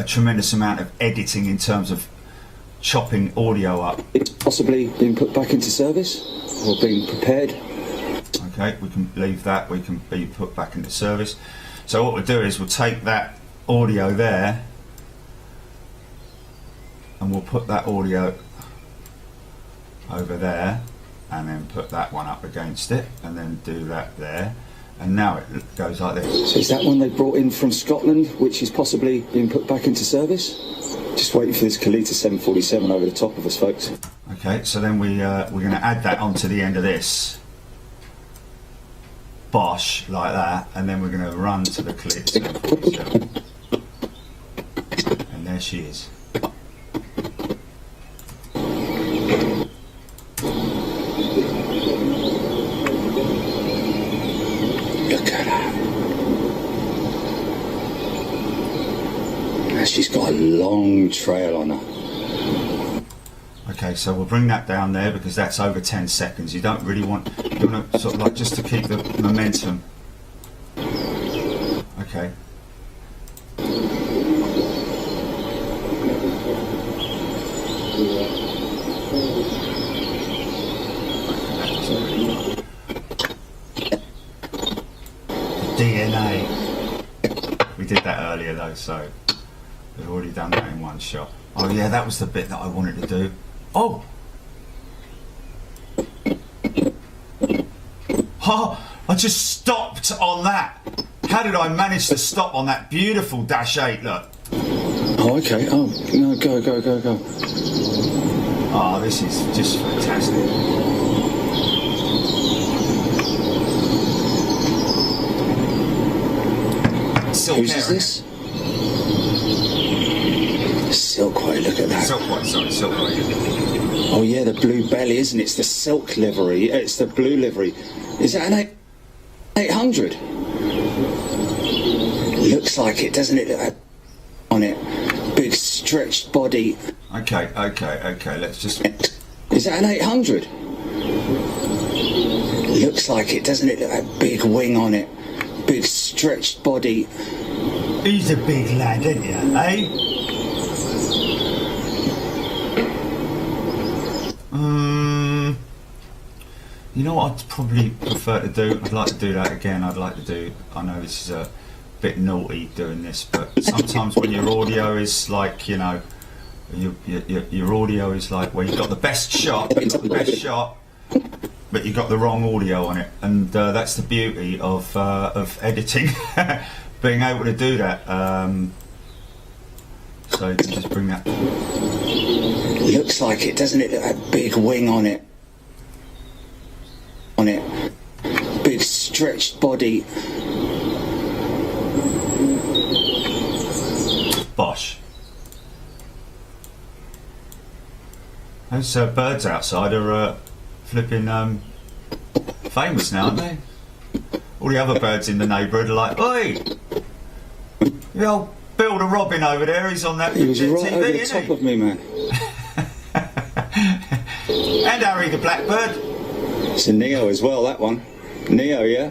tremendous amount of editing in terms of chopping audio up. It's possibly being put back into service, or being prepared. Okay, we can leave that. We can be put back into service. So what we'll do is we'll take that audio there, and we'll put that audio over there, and then put that one up against it, and then do that there, and now it goes like this. So is that one they brought in from Scotland, which is possibly being put back into service? Just waiting for this Kalita 747 over the top of us, folks. Okay, so then we're going to add that onto the end of this. Bosh, like that, and then we're going to run to the Kalita 747. And there she is. She's got a long trail on her. Okay, so we'll bring that down there because that's over 10 seconds. You don't really want, you want to sort of like just to keep the momentum. Okay. DNA. We did that earlier though, so we've already done that in one shot. Oh yeah, that was the bit that I wanted to do. Oh! Oh, I just stopped on that. How did I manage to stop on that beautiful Dash 8, look? Oh, okay. Oh, no, go. Oh, this is just fantastic. Whose is this? Silkway, look at that. Silkway. Oh yeah, the blue belly, isn't it? It's the silk livery. It's the blue livery. Is that an 800? Looks like it, doesn't it? On it. Big stretched body. Okay, let's just... Is that an 800? Looks like it, doesn't it? That big wing on it. Big stretched body. He's a big lad, isn't he, eh? You know what I'd probably prefer to do? I'd like to do that again. I know this is a bit naughty doing this, but sometimes when your audio is like, you know, your audio is like where you've got the best shot, but you got the wrong audio on it, and that's the beauty of editing, being able to do that. So you can just bring that. Looks like it, doesn't it? That big wing on it. Big stretched body. Bosh. Those birds outside are flipping famous now, aren't they? All the other birds in the neighbourhood are like, oi! The old Builder Robin over there, he's on that He was right TV, over the isn't top of me, man. And Harry the Blackbird. It's a Neo as well, that one. Neo, yeah?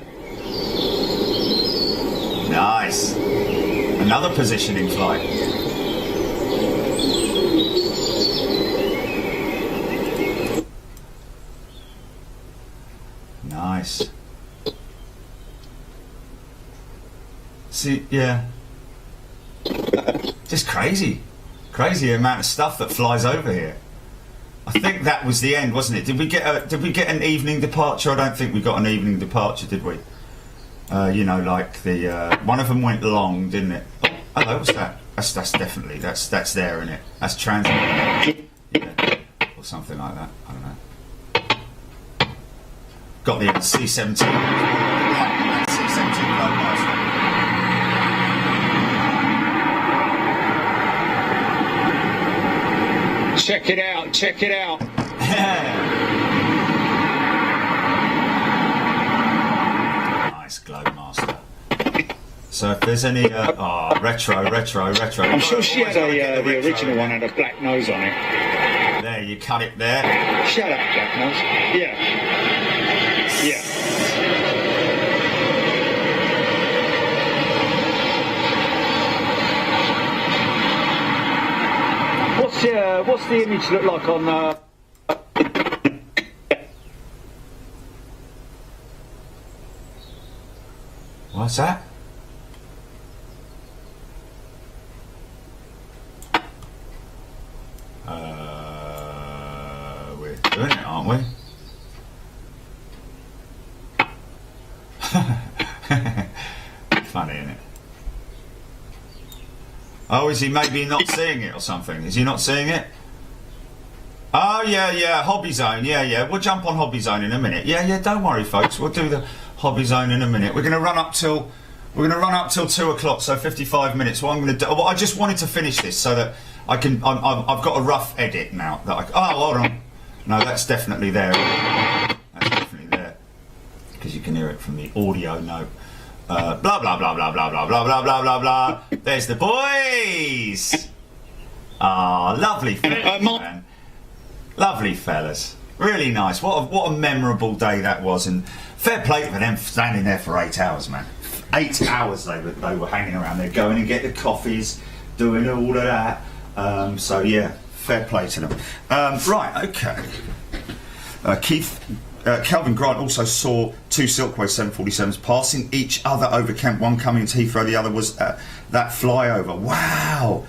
Nice. Another positioning flight. Nice. See, yeah. Just crazy amount of stuff that flies over here. I think that was the end, wasn't it? Did we get an evening departure? I don't think we got an evening departure, did we? You know, like the one of them went long, didn't it? Oh, hello, what's that? That's definitely that's there, isn't it? That's transit, yeah, or something like that. I don't know. Got the C-17. C-17 Globemaster. Check it out, check it out. Nice Globemaster. So if there's any retro. I'm sure she had the original one had a black nose on it. There, you cut it there. Shut up, black nose. Yeah. Yeah. What's the image look like on? What's that? We're doing it, aren't we? Funny, isn't it? Oh, is he maybe not seeing it or something? Is he not seeing it? Oh, yeah, Hobby Zone, yeah. We'll jump on Hobby Zone in a minute. Yeah, don't worry, folks. We'll do the Hobby Zone in a minute. We're going to run up till 2 o'clock, so 55 minutes. What I'm going to do, well, I just wanted to finish this so that I can. I've got a rough edit now. That hold on. No, that's definitely there. That's definitely there because you can hear it from the audio note. Blah blah blah blah blah blah blah blah blah blah blah. There's the boys. Ah, lovely fellas, man. Lovely fellas. Really nice. What a memorable day that was, and fair play for them standing there for 8 hours, man. 8 hours they were hanging around there, going and get the coffees, doing all of that. So yeah, fair play to them. Right, okay. Calvin Grant also saw two Silkway 747s passing each other over Camp 1 coming to Heathrow. The other was that flyover. Wow!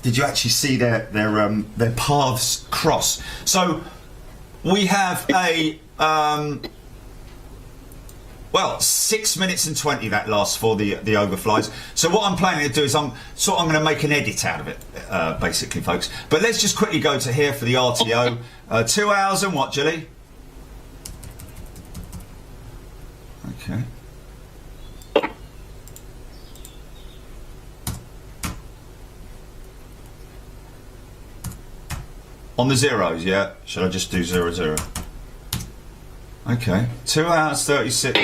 Did you actually see their paths cross? So we have a 6 minutes and 20 that lasts for the overflies. So what I'm planning to do is I'm going to make an edit out of it, basically, folks. But let's just quickly go to here for the RTO. 2 hours and what, Julie? Okay. On the zeros, yeah? Should I just do 0, 0? Okay. 2 hours 36.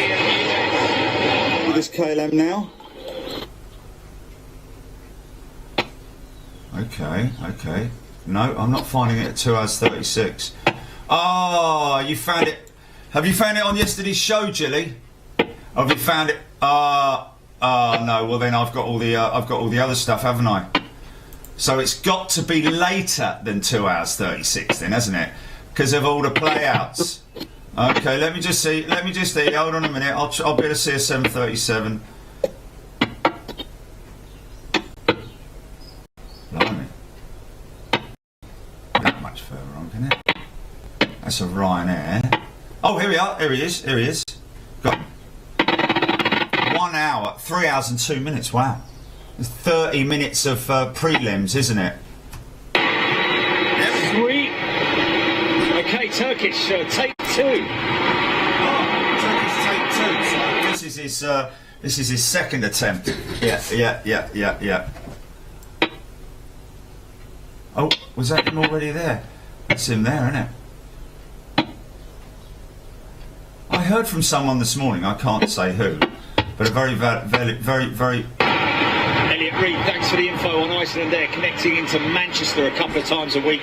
This KLM now. Okay. No, I'm not finding it at 2 hours 36. Oh, you found it. Have you found it on yesterday's show, Jilly? Have you found it? No. Well, then I've got all the other stuff, haven't I? So it's got to be later than 2 hours 36, then, hasn't it? Because of all the playouts. Okay, let me just see. Hold on a minute. I'll be able to see a 737. Blimey. That much further on, can it? That's a Ryanair. Oh, here we are. Here he is. Here he is. Got 1 hour, 3 hours and 2 minutes. Wow. 30 minutes of prelims, isn't it? Three. Okay, Turkish, take 2. Oh, Turkish take 2. So this is his second attempt. Yeah. Oh, was that him already there? That's him there, isn't it? I heard from someone this morning, I can't say who, but a very Elliot Reid, thanks for the info on Iceland there, connecting into Manchester a couple of times a week.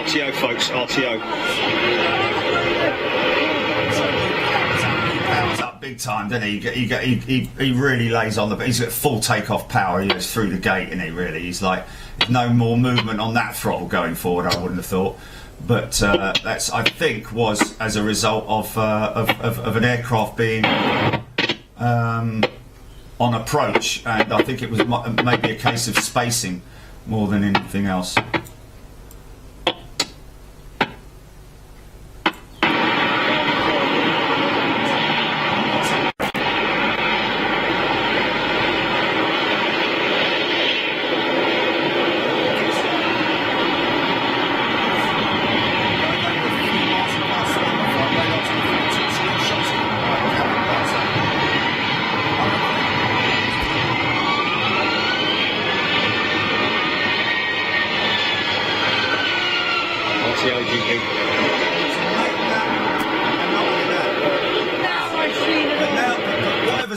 RTO, folks, RTO. Powers up big time, doesn't he? He really lays on the. He's got full takeoff power. He goes through the gate, and he's like no more movement on that throttle going forward. I wouldn't have thought, but that's I think was as a result of an aircraft being on approach, and I think it was maybe a case of spacing more than anything else.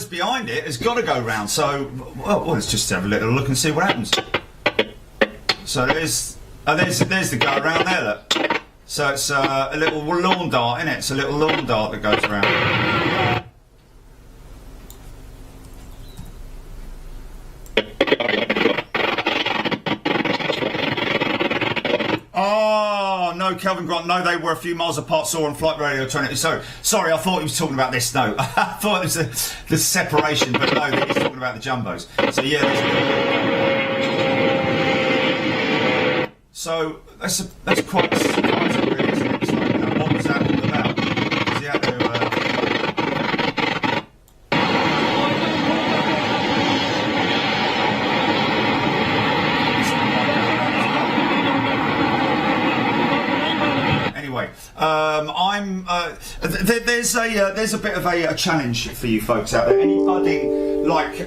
Behind it has got to go round, so well, let's just have a little look and see what happens. So there's the go around there, look. So it's a little lawn dart, isn't it? It's a little lawn dart that goes around. Oh no, Kelvin Grant. No, they were a few miles apart. Saw on flight radio 20. So sorry, I thought he was talking about this. No, I thought it was the separation, but no, he's talking about the jumbos. So yeah. So that's quite surprising, really, isn't it? It's like, what was that all about? Because he had to. There's a bit of a challenge for you folks out there. Anybody like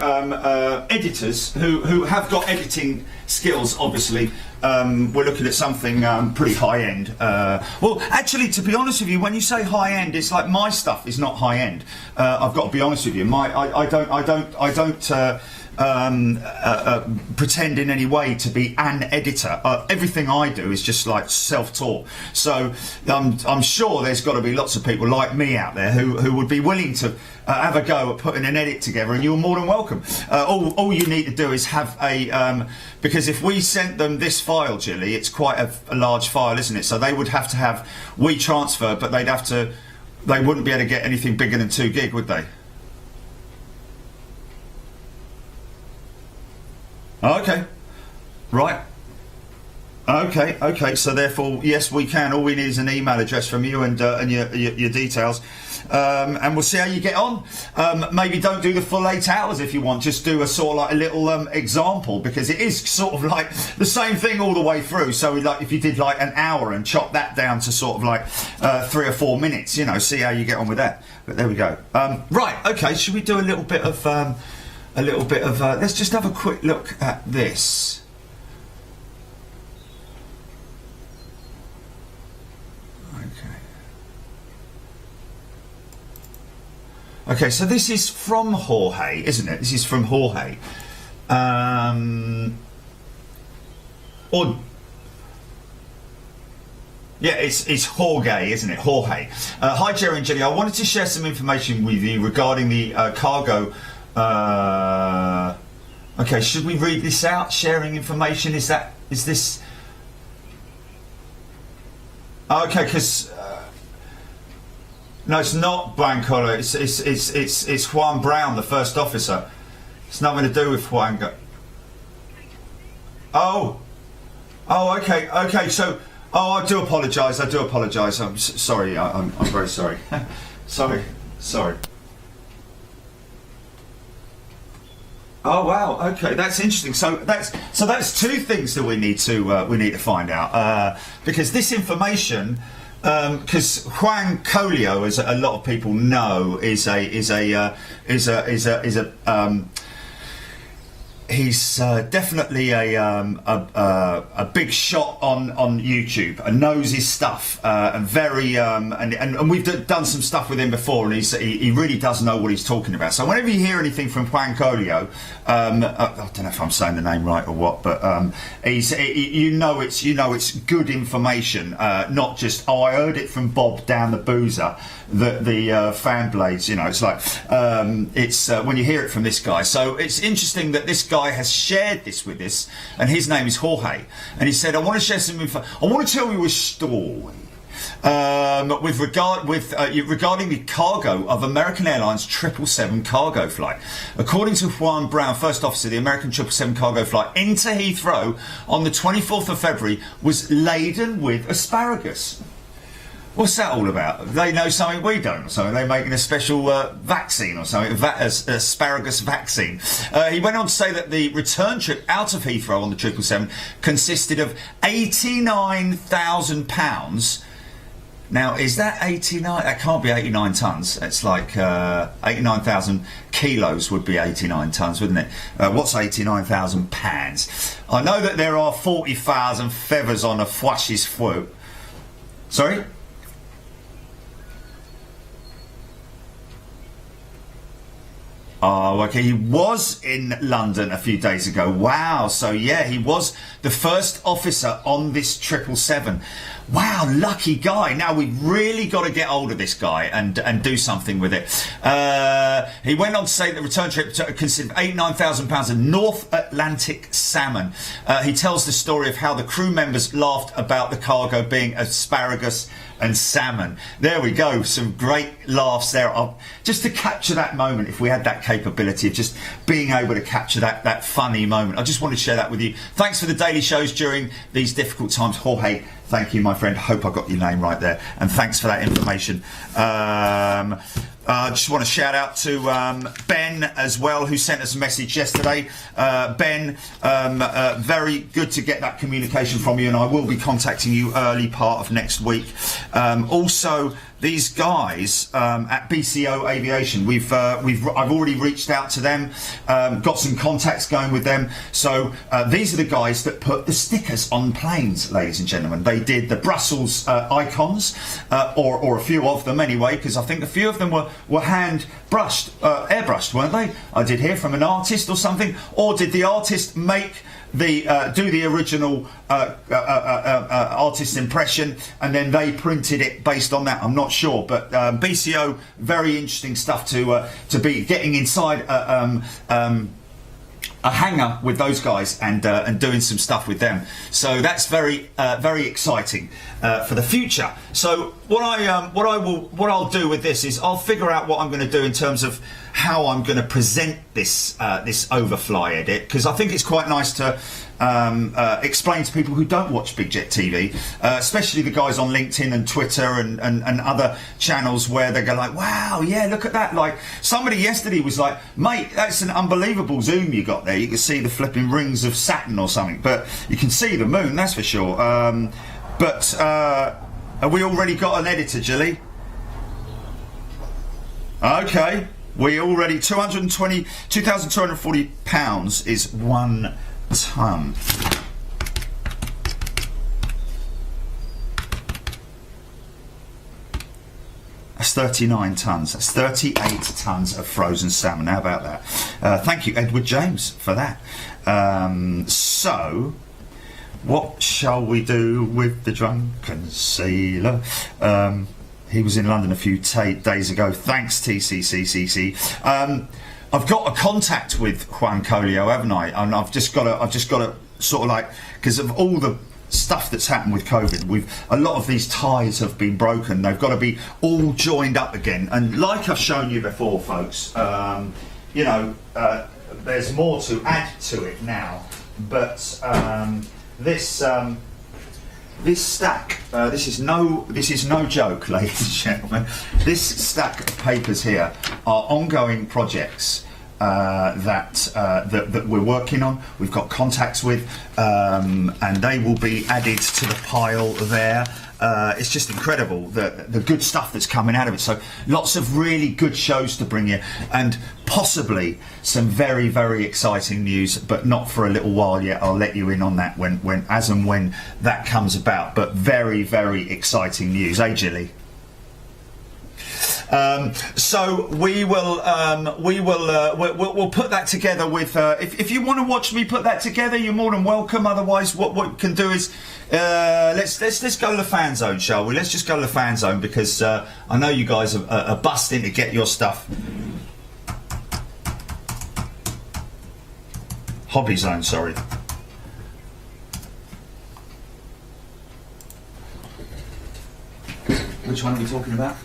editors who have got editing skills? Obviously, we're looking at something pretty high end. Well, actually, to be honest with you, when you say high end, it's like my stuff is not high end. I've got to be honest with you. I don't pretend in any way to be an editor. Everything I do is just like self-taught. So I'm sure there's got to be lots of people like me out there who would be willing to have a go at putting an edit together, and you're more than welcome. All you need to do is have a because if we sent them this file, Jilly, it's quite a large file, isn't it? So they would have to have WeTransfer, but they wouldn't be able to get anything bigger than 2 gig, would they? Okay, right. Okay. So therefore, yes, we can. All we need is an email address from you and your details, and we'll see how you get on. Maybe don't do the full 8 hours if you want. Just do a sort of like a little example, because it is sort of like the same thing all the way through. So like if you did like an hour and chop that down to sort of like 3 or 4 minutes, see how you get on with that. But there we go. Right. Okay. Should we do a little bit of? Let's just have a quick look at this. Okay, so this is from Jorge, isn't it? This is from Jorge. Or yeah, it's Jorge, isn't it? Jorge. Hi, Jerry and Jenny. I wanted to share some information with you regarding the cargo. Okay, should we read this out? Sharing information. Is this? Okay, because no, it's not Branco. It's Juan Brown, the first officer. It's nothing to do with Juan. Oh, okay. So, I do apologise. I'm sorry. I'm very sorry. sorry. Oh wow. Okay, that's interesting. So that's two things that we need to find out because this information. Because Juan Colio, as a lot of people know, he's definitely a big shot on YouTube and knows his stuff and very and we've done some stuff with him before, and he really does know what he's talking about. So whenever you hear anything from Juan Colio, I don't know if I'm saying the name right or what, but it's good information, not just I heard it from Bob down the boozer, the fan blades. It's like it's when you hear it from this guy. So it's interesting that this guy has shared this with us, and his name is Jorge, and he said, I want to share some info. I want to tell you a story regarding the cargo of American Airlines 777 cargo flight. According to Juan Brown, first officer, the American 777 cargo flight into Heathrow on the 24th of February was laden with asparagus. What's that all about? They know something we don't. So they're making a special vaccine or something, asparagus vaccine. He went on to say that the return trip out of Heathrow on the 777 consisted of £89,000. Now, is that 89? That can't be 89 tonnes. It's like 89,000 kilos would be 89 tonnes, wouldn't it? What's 89,000 pounds? I know that there are 40,000 feathers on a fwash's foot. Sorry? Oh, okay. He was in London a few days ago. Wow. So, yeah, he was the first officer on this 777. Wow, lucky guy. Now, we've really got to get hold of this guy and do something with it. He went on to say the return trip consisted of £89,000 of North Atlantic salmon. He tells the story of how the crew members laughed about the cargo being asparagus and salmon. There we go. Some great laughs there. Just to capture that moment, if we had that capability of just being able to capture that funny moment. I just wanted to share that with you. Thanks for the daily shows during these difficult times. Jorge, thank you, my friend. Hope I got your name right there. And thanks for that information. I just want to shout out to Ben as well, who sent us a message yesterday. Ben, very good to get that communication from you, and I will be contacting you early part of next week. Also, these guys at BCO Aviation, I've already reached out to them, got some contacts going with them. So these are the guys that put the stickers on planes, ladies and gentlemen. They did the Brussels icons, or a few of them anyway, because I think a few of them were hand brushed, airbrushed, weren't they? I did hear from an artist or something. Or did the artist make do the original artist impression, and then they printed it based on that? I'm not sure, but BCO, very interesting stuff to be getting inside a hangar with those guys and doing some stuff with them. So that's very exciting for the future. So what I'll do with this is I'll figure out what I'm going to do in terms of how I'm going to present this overfly edit, because I think it's quite nice to explain to people who don't watch Big Jet TV, especially the guys on LinkedIn and Twitter and other channels, where they go like, wow, yeah, look at that. Like somebody yesterday was like, mate, that's an unbelievable zoom you got there. You can see the flipping rings of Saturn or something, but you can see the moon, that's for sure. But have we already got an editor, Jilly? Okay. We already, 2,240 pounds is 1 tonne. That's 39 tonnes. That's 38 tonnes of frozen salmon. How about that? Thank you, Edward James, for that. So, what shall we do with the drunken sailor? He was in London a few days ago. Thanks, TCCCC. I've got a contact with Juan Colio, haven't I? And I've just got to sort of like, because of all the stuff that's happened with COVID, a lot of these ties have been broken. They've got to be all joined up again. And like I've shown you before, folks, you know, there's more to add to it now. But this stack, this is no joke, ladies and gentlemen. This stack of papers here are ongoing projects that we're working on. We've got contacts with, and they will be added to the pile there. It's just incredible the good stuff that's coming out of it. So lots of really good shows to bring you, and possibly some very, very exciting news, but not for a little while yet. I'll let you in on that when as and when that comes about. But very, very exciting news, Gilly? So we'll put that together with. If you want to watch me put that together, you're more than welcome. Otherwise, what we can do is let's go to the fan zone, shall we? Let's just go to the fan zone, because I know you guys are busting to get your stuff. Hobby zone, sorry. Which one are we talking about?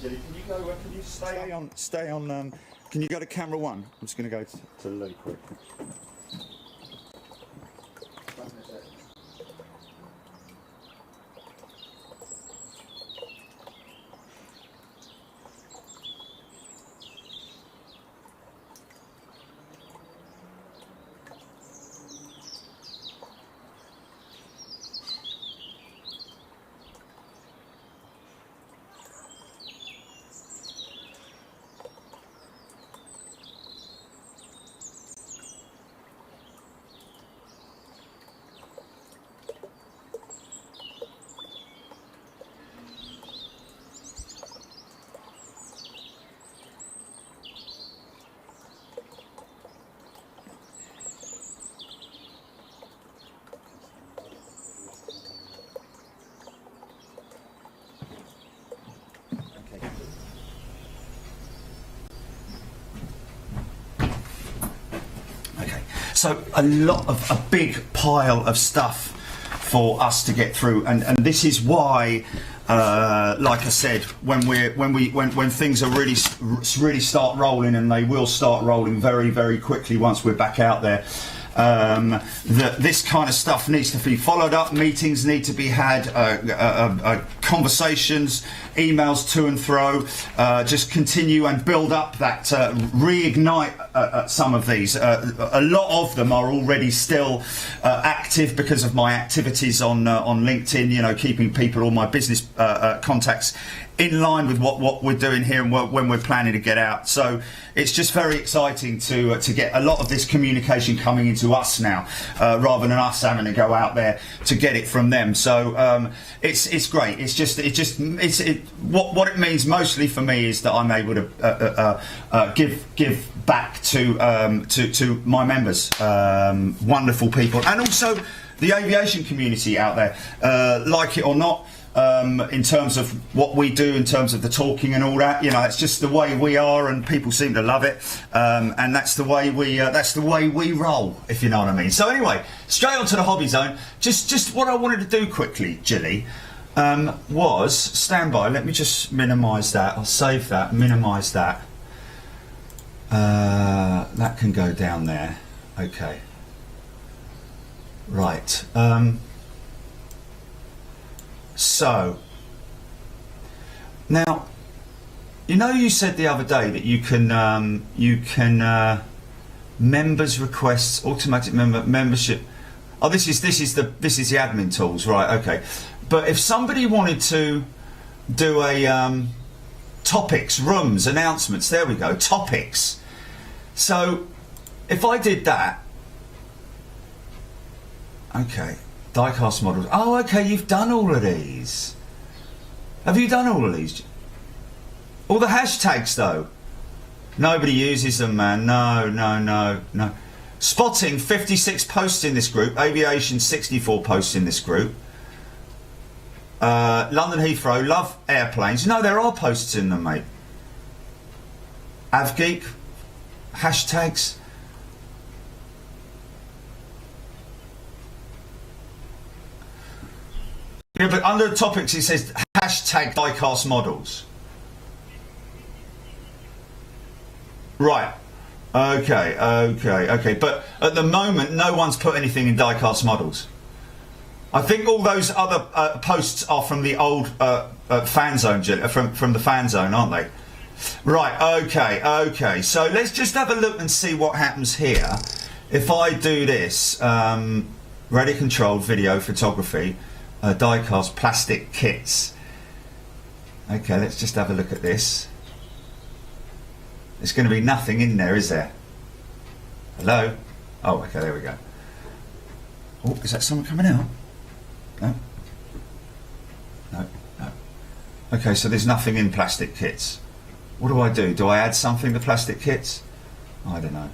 Can you go? Can you stay on? Can you go to camera one? I'm just going to go to Lou quick. So a big pile of stuff for us to get through, and this is why, like I said, when things are really start rolling, and they will start rolling very, very quickly once we're back out there. That this kind of stuff needs to be followed up. Meetings need to be had, conversations, emails to and fro. Just continue and build up that, reignite some of these. A lot of them are already still active because of my activities on LinkedIn. You know, keeping people, all my business contacts, in line with what we're doing here and when we're planning to get out. So it's just very exciting to get a lot of this communication coming into us now, rather than us having to go out there to get it from them. So it's great. What it means mostly for me is that I'm able to give back to my members, wonderful people, and also the aviation community out there, like it or not. In terms of what we do, in terms of the talking and all that, you know, it's just the way we are, and people seem to love it, and that's the way we roll, if you know what I mean. So anyway, straight on to the hobby zone. Just what I wanted to do quickly, Gilly, was stand by. Let me just minimise that. I'll save that. Minimise that. That can go down there. Okay. Right. So, now, you know, you said the other day that you can members requests, automatic membership. Oh, this is the admin tools, right? Okay, but if somebody wanted to do a topics, rooms, announcements, there we go, topics. So if I did that, okay, diecast models. Oh, okay, you've done all of these. Have you done all of these? All the hashtags though. Nobody uses them, man. No. Spotting, 56 posts in this group. Aviation, 64 posts in this group. London Heathrow, love airplanes. No, there are posts in them, mate. AvGeek, hashtags. Yeah, but under the topics it says hashtag diecast models. Right. Okay. But at the moment, no one's put anything in diecast models. I think all those other posts are from the old fan zone, from the fan zone, aren't they? Right. Okay. So let's just have a look and see what happens here. If I do this, radio controlled video photography, diecast plastic kits. Okay, let's just have a look at this. There's going to be nothing in there, is there? Hello? Oh, okay, there we go. Oh, is that someone coming out? No? Okay, so there's nothing in plastic kits. What do? Do I add something to plastic kits? I don't know.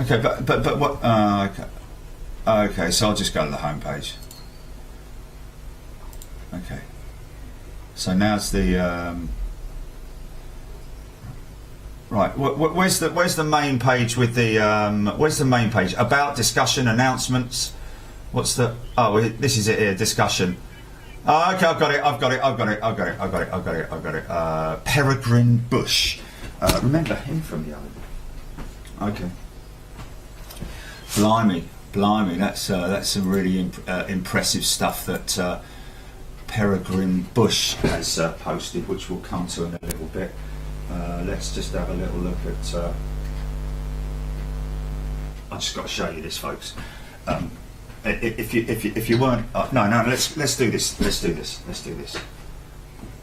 Okay, but what? Okay, so I'll just go to the home page. Okay. So now it's the right. Where's the main page with the where's the main page? About, discussion, announcements. What's the? Oh, this is it here. Discussion. Oh, okay, I've got it. Peregrine Bush. Remember him from the other. Okay. Blimey, that's some really impressive stuff that Peregrine Bush has posted, which we'll come to in a little bit. Let's just have a little look at. I just got to show you this, folks. If you weren't, no, let's do this. Let's do this.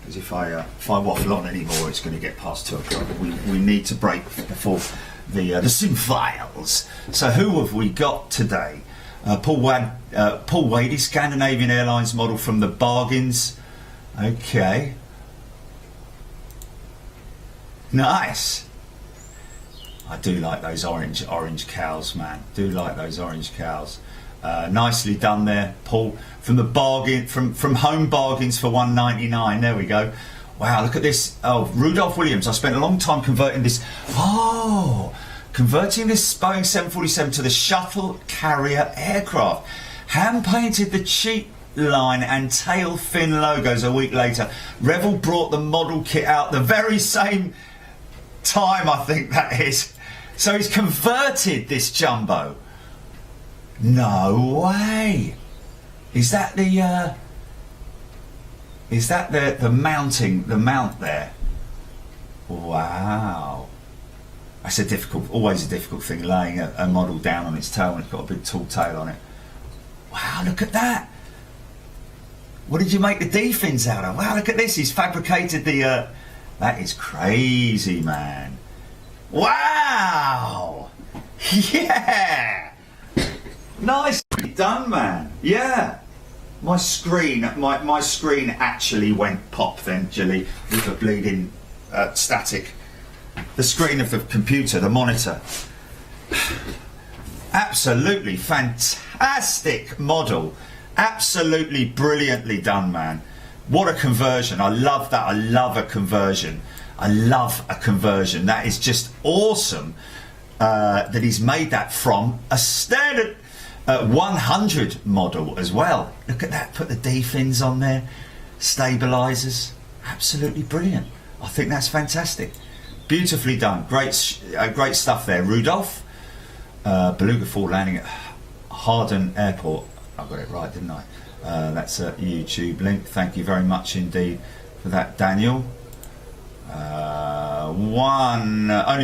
Because if I waffle on anymore, it's going to get past 2 o'clock. We need to break before the sim files. So who have we got today? Paul Wadey, Scandinavian Airlines model from the bargains. Okay. Nice. I do like those orange cows, man. Do like those orange cows. Nicely done there, Paul. From the bargain, from Home Bargains for $1.99. There we go. Wow, look at this. Oh, Rudolph Williams. I spent a long time converting this. Oh, converting this Boeing 747 to the shuttle carrier aircraft. Hand painted the cheek line and tail fin logos a week later. Revel brought the model kit out the very same time, I think that is. So he's converted this jumbo. No way. Is that the mount there? Wow. That's always a difficult thing, laying a model down on its tail when it's got a big tall tail on it. Wow, look at that. What did you make the D-fins out of? Wow, look at this. He's fabricated the... that is crazy, man. Wow. Yeah. Nicely done, man. Yeah. My screen actually went pop then, Jilly, with the bleeding static. The screen of the computer, the monitor. Absolutely fantastic model. Absolutely brilliantly done, man. What a conversion. I love that. I love a conversion. That is just awesome that he's made that from a standard 100 model as well. Look at that. Put the D-fins on there. Stabilizers. Absolutely brilliant. I think that's fantastic. Beautifully done. Great stuff there. Rudolph. Beluga 4 landing at Harden Airport. I got it right, didn't I? That's a YouTube link. Thank you very much indeed for that, Daniel. Only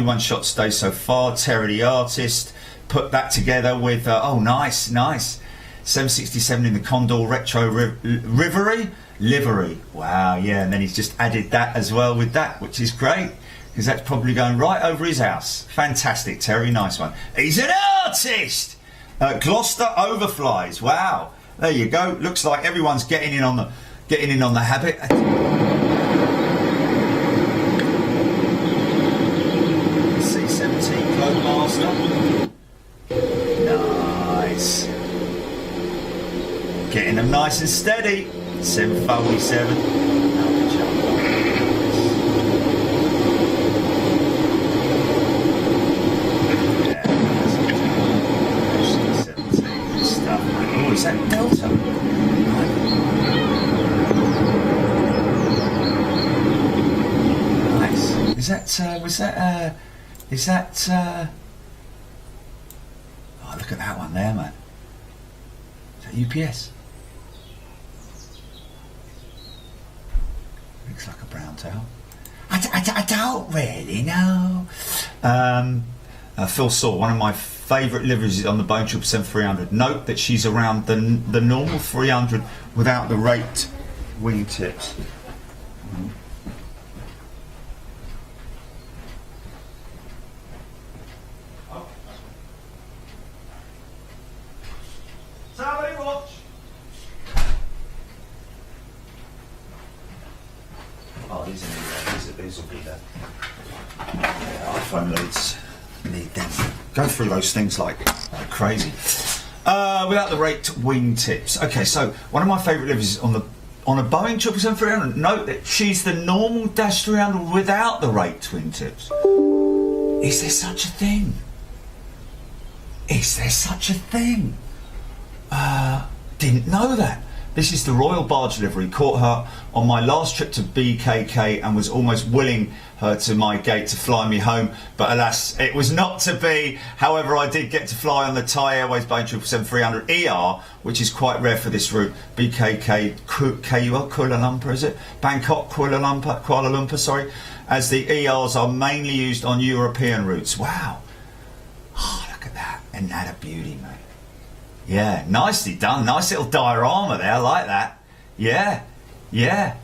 one shot today so far. Terry the artist put that together with oh nice 767 in the Condor Retro livery. Wow, yeah, and then he's just added that as well with that, which is great because that's probably going right over his house. Fantastic, Terry, nice one. He's an artist. Gloucester Overflies. Wow, there you go. Looks like everyone's getting in on the habit. C17 Globemaster. Nice. Getting them nice and steady. 747. Stuff. Oh, is that Delta? Nice. Is that oh, look at that one there, man. Is that UPS? Looks like a brown tail. I don't really know. Phil Saw, one of my favourite liveries is on the Boeing 777-300. Note that she's around the normal 300 without the raked wingtips. Somebody watch. Oh, these will be there. Yeah, iPhone leads need them. Go through those things like crazy. Without the raked wingtips. Okay, so one of my favourite liveries is on a Boeing 777-300. Note that she's the normal -300 without the raked wingtips. Is there such a thing? Is there such a thing? Didn't know that. This is the Royal Barge livery. Caught her on my last trip to BKK and was almost willing her to my gate to fly me home, but alas, it was not to be. However, I did get to fly on the Thai Airways Boeing 777-300 ER, which is quite rare for this route. BKK KUL, Kuala Lumpur, is it? Bangkok, Kuala Lumpur, sorry, as the ERs are mainly used on European routes. Wow. Oh, look at that. Isn't that a beauty, mate? Yeah, nicely done. Nice little diorama there. I like that. Yeah, yeah.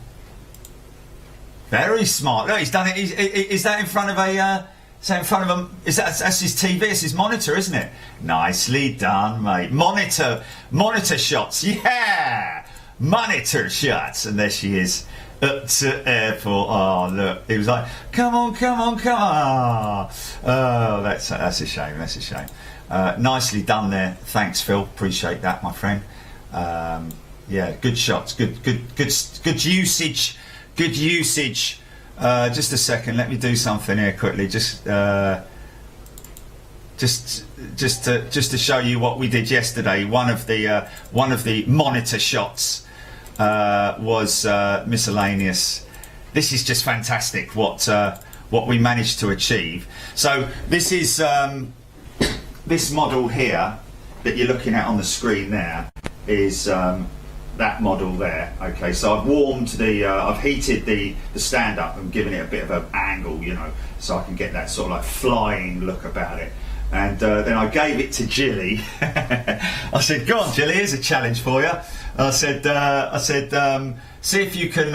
Very smart. Look, he's done it. Is that in front of a? Is that in front of a? That's his TV? It's his monitor, isn't it? Nicely done, mate. Monitor shots. Yeah, monitor shots. And there she is up to airport. Oh, look. It was like, come on. Oh, that's a shame. That's a shame. Nicely done there. Thanks, Phil. Appreciate that, my friend. Yeah, good shots. Good usage. Good usage. Just a second. Let me do something here quickly. Just to show you what we did yesterday. One of the monitor shots was miscellaneous. This is just fantastic. What we managed to achieve. So this is. This model here that you're looking at on the screen there is that model there. Okay, so I've warmed I've heated the stand up and given it a bit of an angle, you know, so I can get that sort of like flying look about it. And then I gave it to Jilly. I said, "Go on, Jilly, here's a challenge for you." I said, "See if you can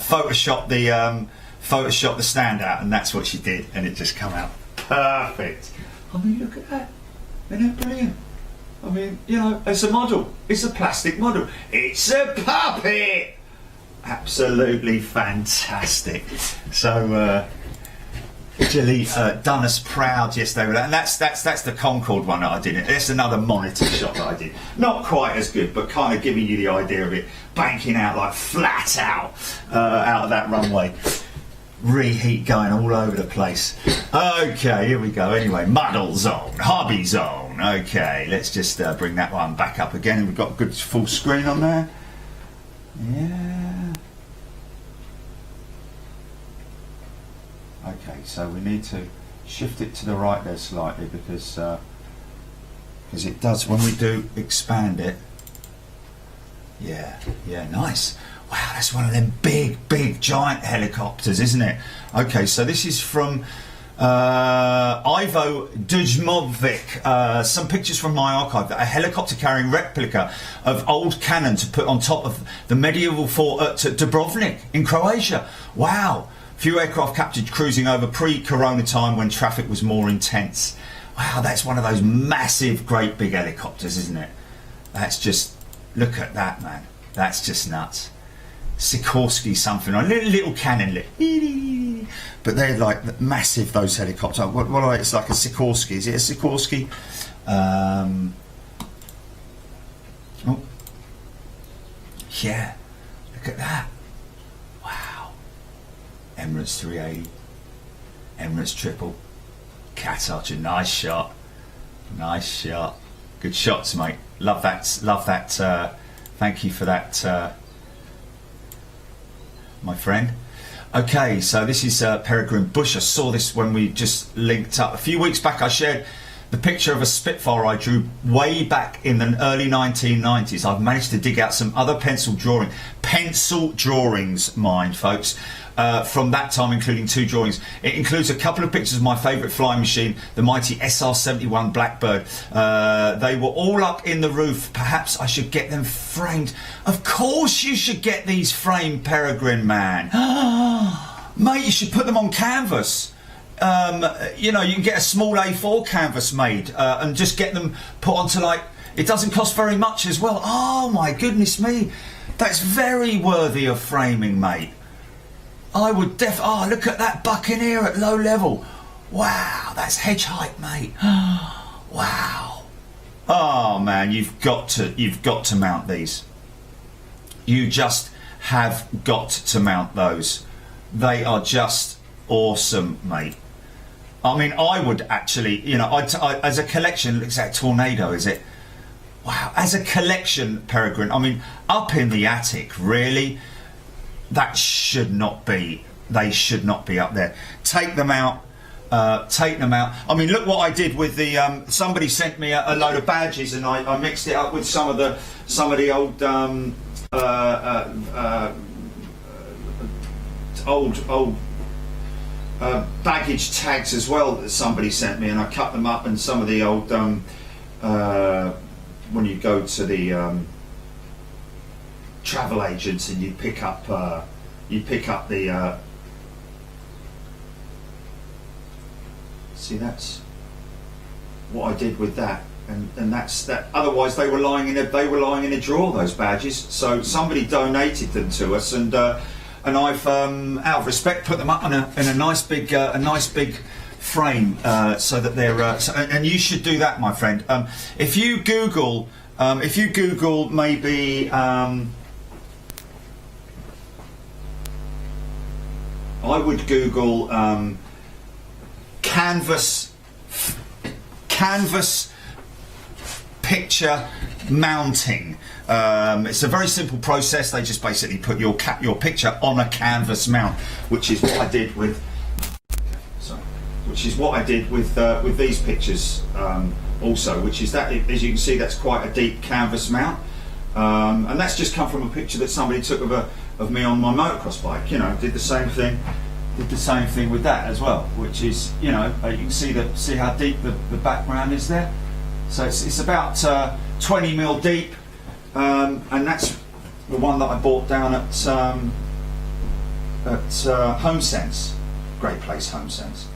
Photoshop the stand out," and that's what she did, and it just come out perfect. I mean, look at that. Isn't that brilliant? I mean, you know, it's a model. It's a plastic model. It's a puppet. Absolutely fantastic. So, Jilly done us proud yesterday with that. And that's the Concorde one that I did. It's another monitor shot that I did. Not quite as good, but kind of giving you the idea of it banking out like flat out of that runway. Reheat going all over the place. Okay, here we go. Anyway, muddle zone, hobby zone. Okay, let's just bring that one back up again. We've got a good full screen on there. Yeah. Okay, so we need to shift it to the right there slightly because because it does when we do expand it. Yeah, nice. Wow, that's one of them big giant helicopters, isn't it? Okay, so this is from Ivo Dujmovic. Some pictures from my archive. A helicopter carrying replica of old cannon to put on top of the medieval fort at Dubrovnik in Croatia. Wow. Few aircraft captured cruising over pre-corona time when traffic was more intense. Wow, that's one of those massive, great big helicopters, isn't it? That's just, look at that, man. That's just nuts. Sikorsky something, a little cannon, but they're like massive, those helicopters. What are they? It's like a Sikorsky. Is it a Sikorsky? Oh, yeah. Look at that. Wow. Emirates 380, Emirates triple, Cat Archer. Nice shot. Nice shot. Good shots, mate. Love that. Love that. Thank you for that. My friend. Okay, so this is Peregrine Bush. I saw this when we just linked up. A few weeks back I shared the picture of a Spitfire I drew way back in the early 1990s. I've managed to dig out some other pencil drawings, mind folks, from that time, including 2 drawings. It includes a couple of pictures of my favourite flying machine, the mighty SR-71 Blackbird. They were all up in the roof. Perhaps I should get them framed. Of course you should get these framed, Peregrine man. Mate, you should put them on canvas. You know, you can get a small A4 canvas made and just get them put onto, like, it doesn't cost very much as well. Oh my goodness me, that's very worthy of framing, mate. I would oh, look at that Buccaneer at low level. Wow, that's hedge height, mate. Wow. Oh man, you've got to mount these. You just have got to mount those. They are just awesome, mate. I mean, I would actually, you know, as a collection, looks like a Tornado, is it? Wow, as a collection, Peregrine, I mean, up in the attic, really? That should not be, they should not be up there. Take them out, take them out. I mean, look what I did with the, somebody sent me a load of badges and I mixed it up with some of the old, old baggage tags as well that somebody sent me, and I cut them up, and some of the old when you go to the travel agents and you pick up the see, that's what I did with that, and that's that. Otherwise they were lying in a drawer, those badges, so somebody donated them to us, and I've out of respect put them up in a nice big frame so that they're and you should do that, my friend. If you Google maybe I would Google canvas picture mounting. It's a very simple process. They just basically put your picture on a canvas mount, which is what I did with these pictures also, which is that, as you can see, that's quite a deep canvas mount, and that's just come from a picture that somebody took of me on my motocross bike. You know, did the same thing with that as well, which is, you know, you can see how deep the background is there. So it's about 20 mil deep, and that's the one that I bought down at HomeSense. Great place, HomeSense.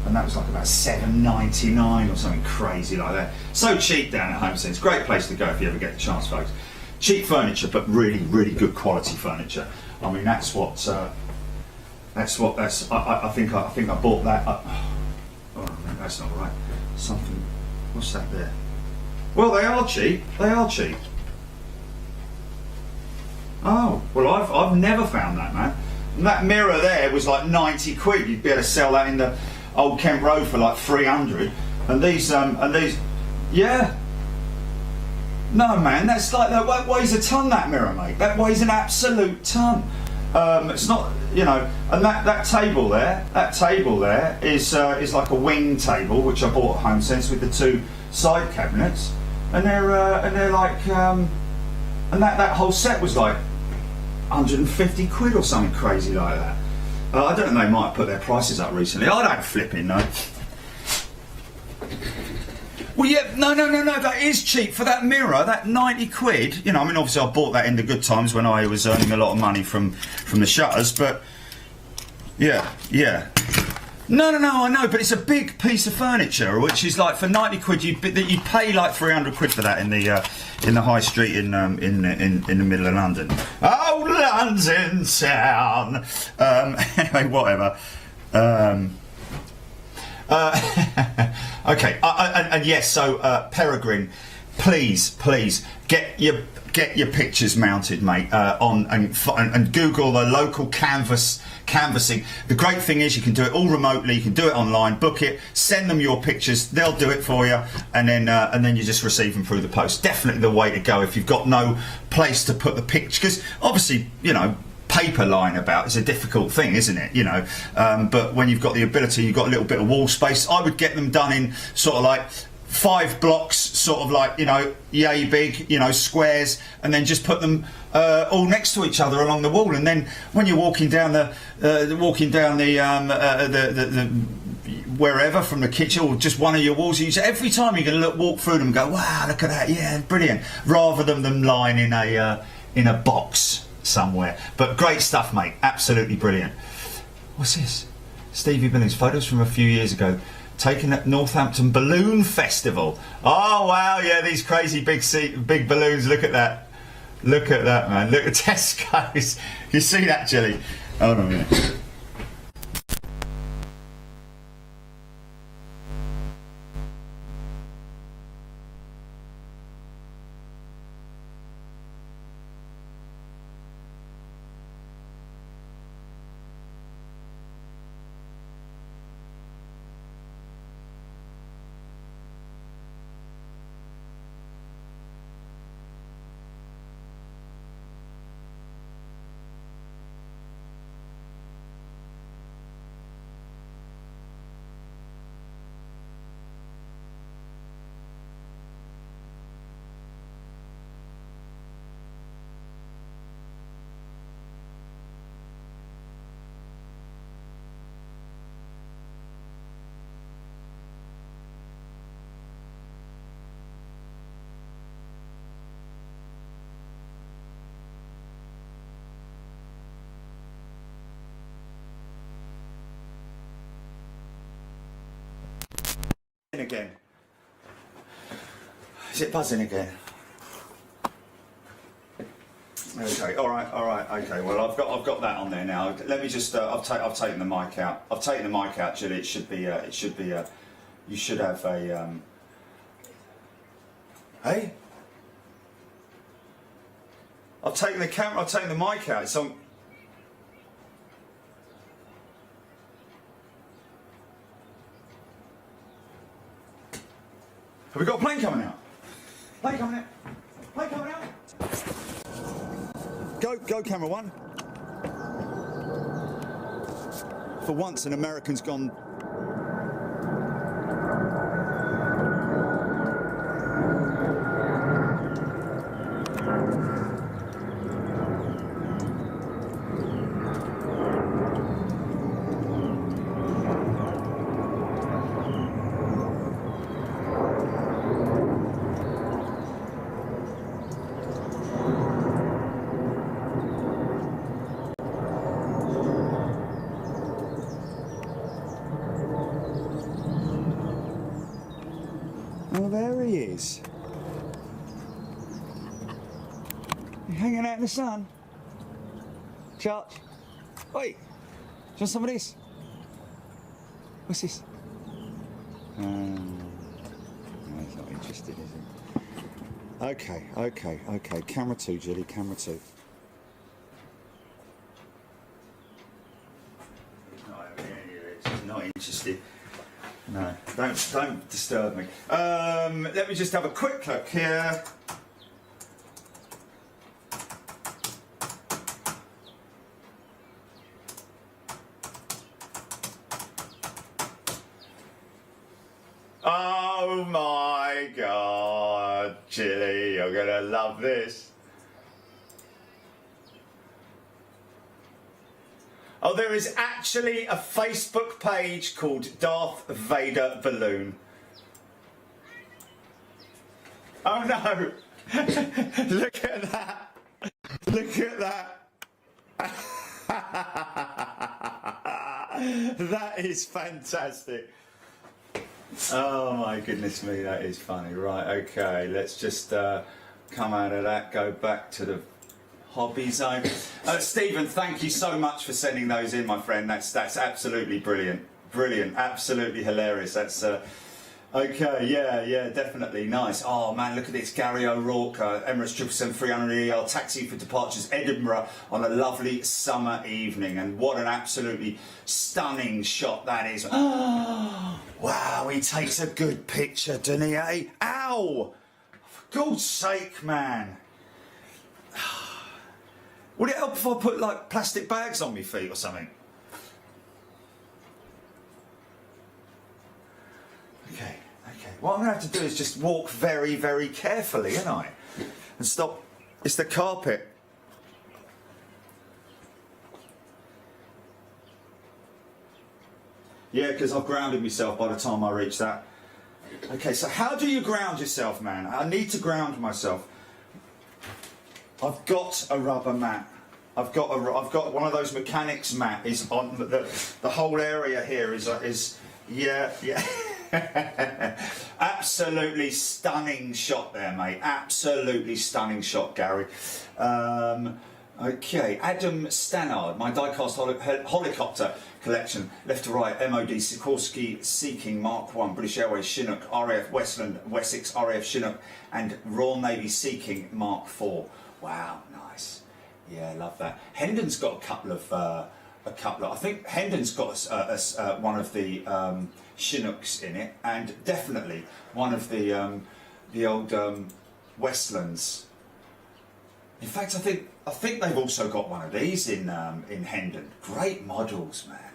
And that was like about $7.99 or something crazy like that. So cheap down at HomeSense. Great place to go if you ever get the chance, folks. Cheap furniture, but really, really good quality furniture. I mean, I think I bought that. Oh, no, that's not right. Something. What's that there? Well, they are cheap. They are cheap. Oh, well, I've never found that, man. And that mirror there was like 90 quid. You'd be able to sell that in the Old Kent Road for like 300. And these, yeah. No, man, that's like, that weighs a ton, that mirror, mate. That weighs an absolute ton. It's not, you know, and that table there is like a wing table which I bought at HomeSense with the two side cabinets, and they're like, and that whole set was like 150 quid or something crazy like that. I don't know, they might have put their prices up recently. I don't flipping know. Well, yeah, no, that is cheap for that mirror, that 90 quid. You know, I mean, obviously I bought that in the good times when I was earning a lot of money from the shutters, but yeah. No, I know, but it's a big piece of furniture, which is like for 90 quid, you pay like 300 quid for that in the high street in the middle of London. Oh, London town. Anyway, whatever. Okay, and yes, so Peregrine, please get your pictures mounted, mate, on and Google the local canvassing. The great thing is you can do it all remotely, you can do it online, book it, send them your pictures, they'll do it for you, and then you just receive them through the post. Definitely the way to go if you've got no place to put the picture, because obviously, you know, paper lying about is a difficult thing, isn't it, you know, but when you've got the ability, you've got a little bit of wall space. I would get them done in sort of like 5 blocks, sort of like, you know, yay big, you know, squares, and then just put them all next to each other along the wall, and then when you're walking down the wherever from the kitchen or just one of your walls, every time you're going to walk through them and go, wow, look at that, yeah, brilliant, rather than them lying in a box somewhere. But great stuff, mate, absolutely brilliant. What's this? Stevie Balloons, photos from a few years ago, taken at Northampton Balloon Festival. Oh wow, yeah, these crazy big balloons. Look at that, man. Look at Tesco's. You see that, Jilly? Hold on a minute. Again. Is it buzzing again? Okay, all right, okay. Well, I've got that on there now. Let me just. I've taken the mic out. I've taken the mic out, Julie. It should be. You should have a. Hey. I've taken the camera. I've taken the mic out. It's on. Have we got a plane coming out? Plane coming out. Plane coming out. Go, camera one. For once, an American's gone. Oh, there he is. You're hanging out in the sun. Charge. Oi! Do you want some of this? What's this? No, he's not interested, is he? Okay. Camera 2, Julie, camera 2. He's not interested. No, don't disturb me. Let me just have a quick look here. Oh my God, Chili, you're gonna love this. Oh, there is actually a Facebook page called Darth Vader Balloon. Oh no! Look at that! Look at that! That is fantastic. Oh my goodness me, that is funny. Right, okay, let's just come out of that, go back to the hobby zone. Stephen, thank you so much for sending those in, my friend. That's absolutely brilliant. Brilliant, absolutely hilarious. That's okay, yeah, definitely nice. Oh man, look at this. Gary O'Rourke, Emirates 777-300EL, taxi for departures Edinburgh on a lovely summer evening. And what an absolutely stunning shot that is. Wow, he takes a good picture, doesn't he, eh? Ow! For God's sake, man. Would it help if I put like plastic bags on my feet or something? Okay. What I'm going to have to do is just walk very, very carefully, ain't I? And stop. It's the carpet. Yeah, because I've grounded myself by the time I reach that. Okay, so how do you ground yourself, man? I need to ground myself. I've got a rubber mat. I've got one of those mechanics mat. Is on the whole area here is yeah. Absolutely stunning shot there, mate. Absolutely stunning shot, Gary. Okay, Adam Stannard, my diecast helicopter collection, left to right, MOD Sikorsky Seeking Mark 1, British Airways Chinook, RAF Westland, Wessex RAF Chinook, and Royal Navy Seeking Mark 4. Wow, nice. Yeah, love that. Hendon's got a couple of I think Hendon's got one of the Chinooks in it, and definitely one of the old Westlands. In fact, I think they've also got one of these in Hendon. Great models, man.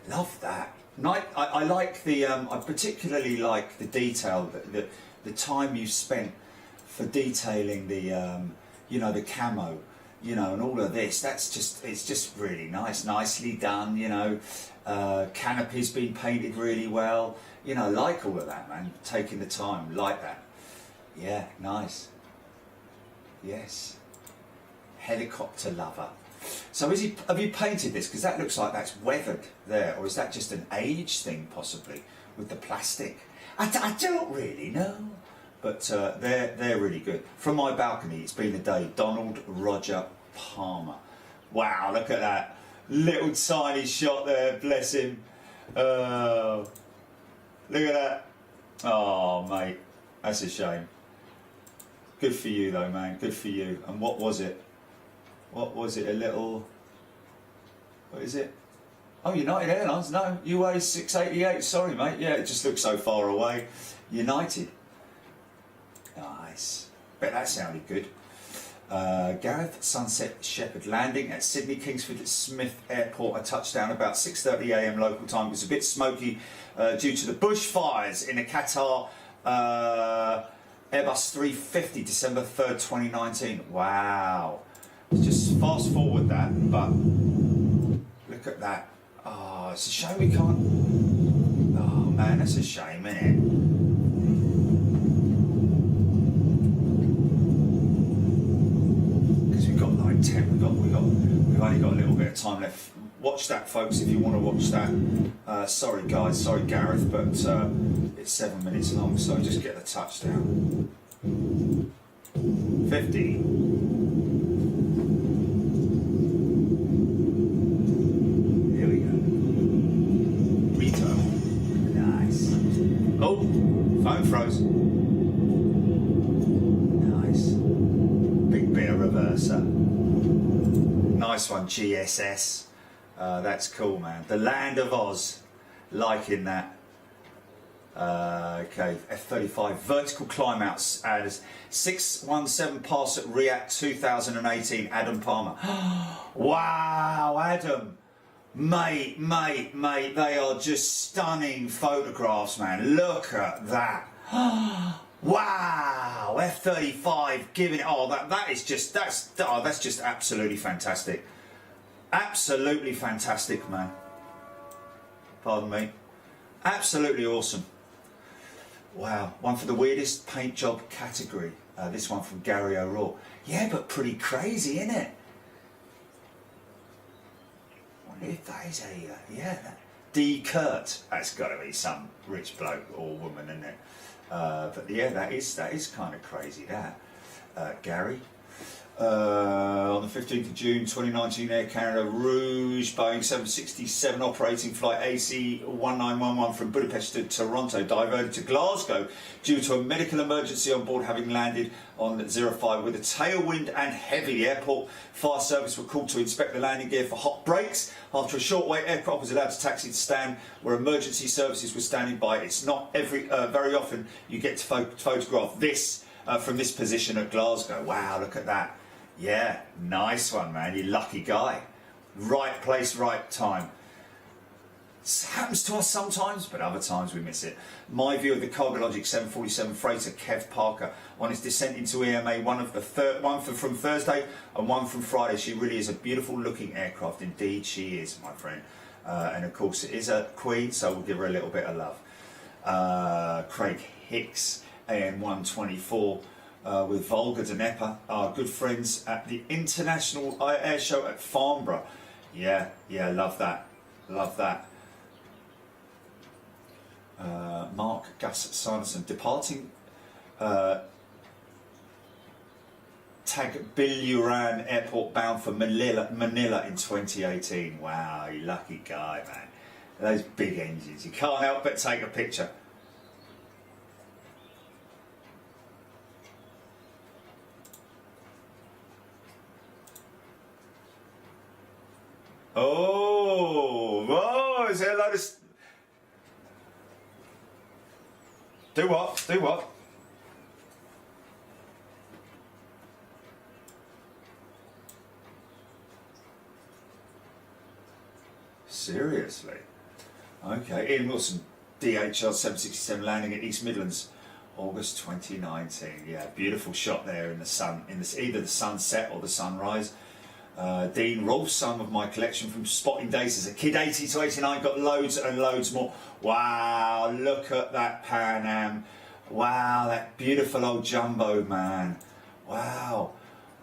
Love that. I like the. I particularly like the detail, the time you spent for detailing the the camo, and all of this. It's just really nice, nicely done. Canopy's been painted really well. Like all of that, man. Taking the time, like that. Yeah, nice. Yes. Helicopter lover. So have you painted this? Because that looks like that's weathered there, or is that just an age thing possibly with the plastic? I don't really know, but they're really good. From my balcony, it's been a day. Donald Roger Palmer. Wow, look at that little tiny shot there. Bless him. Look at that. Oh mate, that's a shame. Good for you though, man. Good for you. And what was it? What was it? A little. What is it? Oh, United Airlines. No, UA 688. Sorry, mate. Yeah, it just looks so far away. United. Nice. Bet that sounded good. Gareth Sunset Shepherd landing at Sydney Kingsford Smith Airport. A touchdown about 6:30 a.m. local time. It was a bit smoky due to the bushfires in the Qatar Airbus 350, December 3rd, 2019. Wow. Just fast forward that, but look at that. Oh, it's a shame we can't. Oh man, that's a shame, isn't it? Because we've got like 10. We've only got a little bit of time left. Watch that, folks, if you want to watch that. Sorry, guys. Sorry, Gareth, but it's 7 minutes long, so just get the touchdown. 50. Oh, phone froze. Nice. Big bit of reverser. Nice one, GSS. That's cool, man. The Land of Oz. Liking that. Okay, F-35 vertical climb outs as 617 pass at React 2018. Adam Palmer. Wow, Adam. Mate, they are just stunning photographs, man. Look at that. Wow, F-35 giving it. Oh, that's just absolutely fantastic. Absolutely fantastic, man. Pardon me. Absolutely awesome. Wow, one for the weirdest paint job category. This one from Gary O'Rourke. Yeah, but pretty crazy, isn't it? If that is D. Kurt. That's got to be some rich bloke or woman, isn't it? But yeah, that is kind of crazy. That Gary. On the 15th of June 2019, Air Canada Rouge Boeing 767 operating flight AC 1911 from Budapest to Toronto diverted to Glasgow due to a medical emergency on board, having landed on 05 with a tailwind and heavy. The airport fire service were called to inspect the landing gear for hot brakes. After a short wait, aircraft was allowed to taxi to stand where emergency services were standing by. It's not very often you get to photograph this from this position at Glasgow. Wow, look at that. Yeah, nice one, man. You lucky guy. Right place, right time. It happens to us sometimes, but other times we miss it. My view of the Cargologic 747 freighter, Kev Parker, on its descent into EMA, one from Thursday and one from Friday. She really is a beautiful looking aircraft. Indeed she is, my friend. And of course it is a Queen, so we'll give her a little bit of love. Craig Hicks, AN 124. With Volga Dneper, our good friends at the International Air Show at Farnborough. Yeah, love that. Mark Gus Simonson, departing Tagbilaran Airport bound for Manila in 2018. Wow, you lucky guy, man. Those big engines, you can't help but take a picture. Oh, is there a load of... Do what? Seriously? Okay, Ian Wilson, DHL 767 landing at East Midlands, August 2019. Yeah, beautiful shot there in the sun, either the sunset or the sunrise. Dean Rolfe, some of my collection from spotting days as a kid, 80 to 89, got loads and loads more. Wow, look at that Pan Am. Wow, that beautiful old jumbo, man. Wow,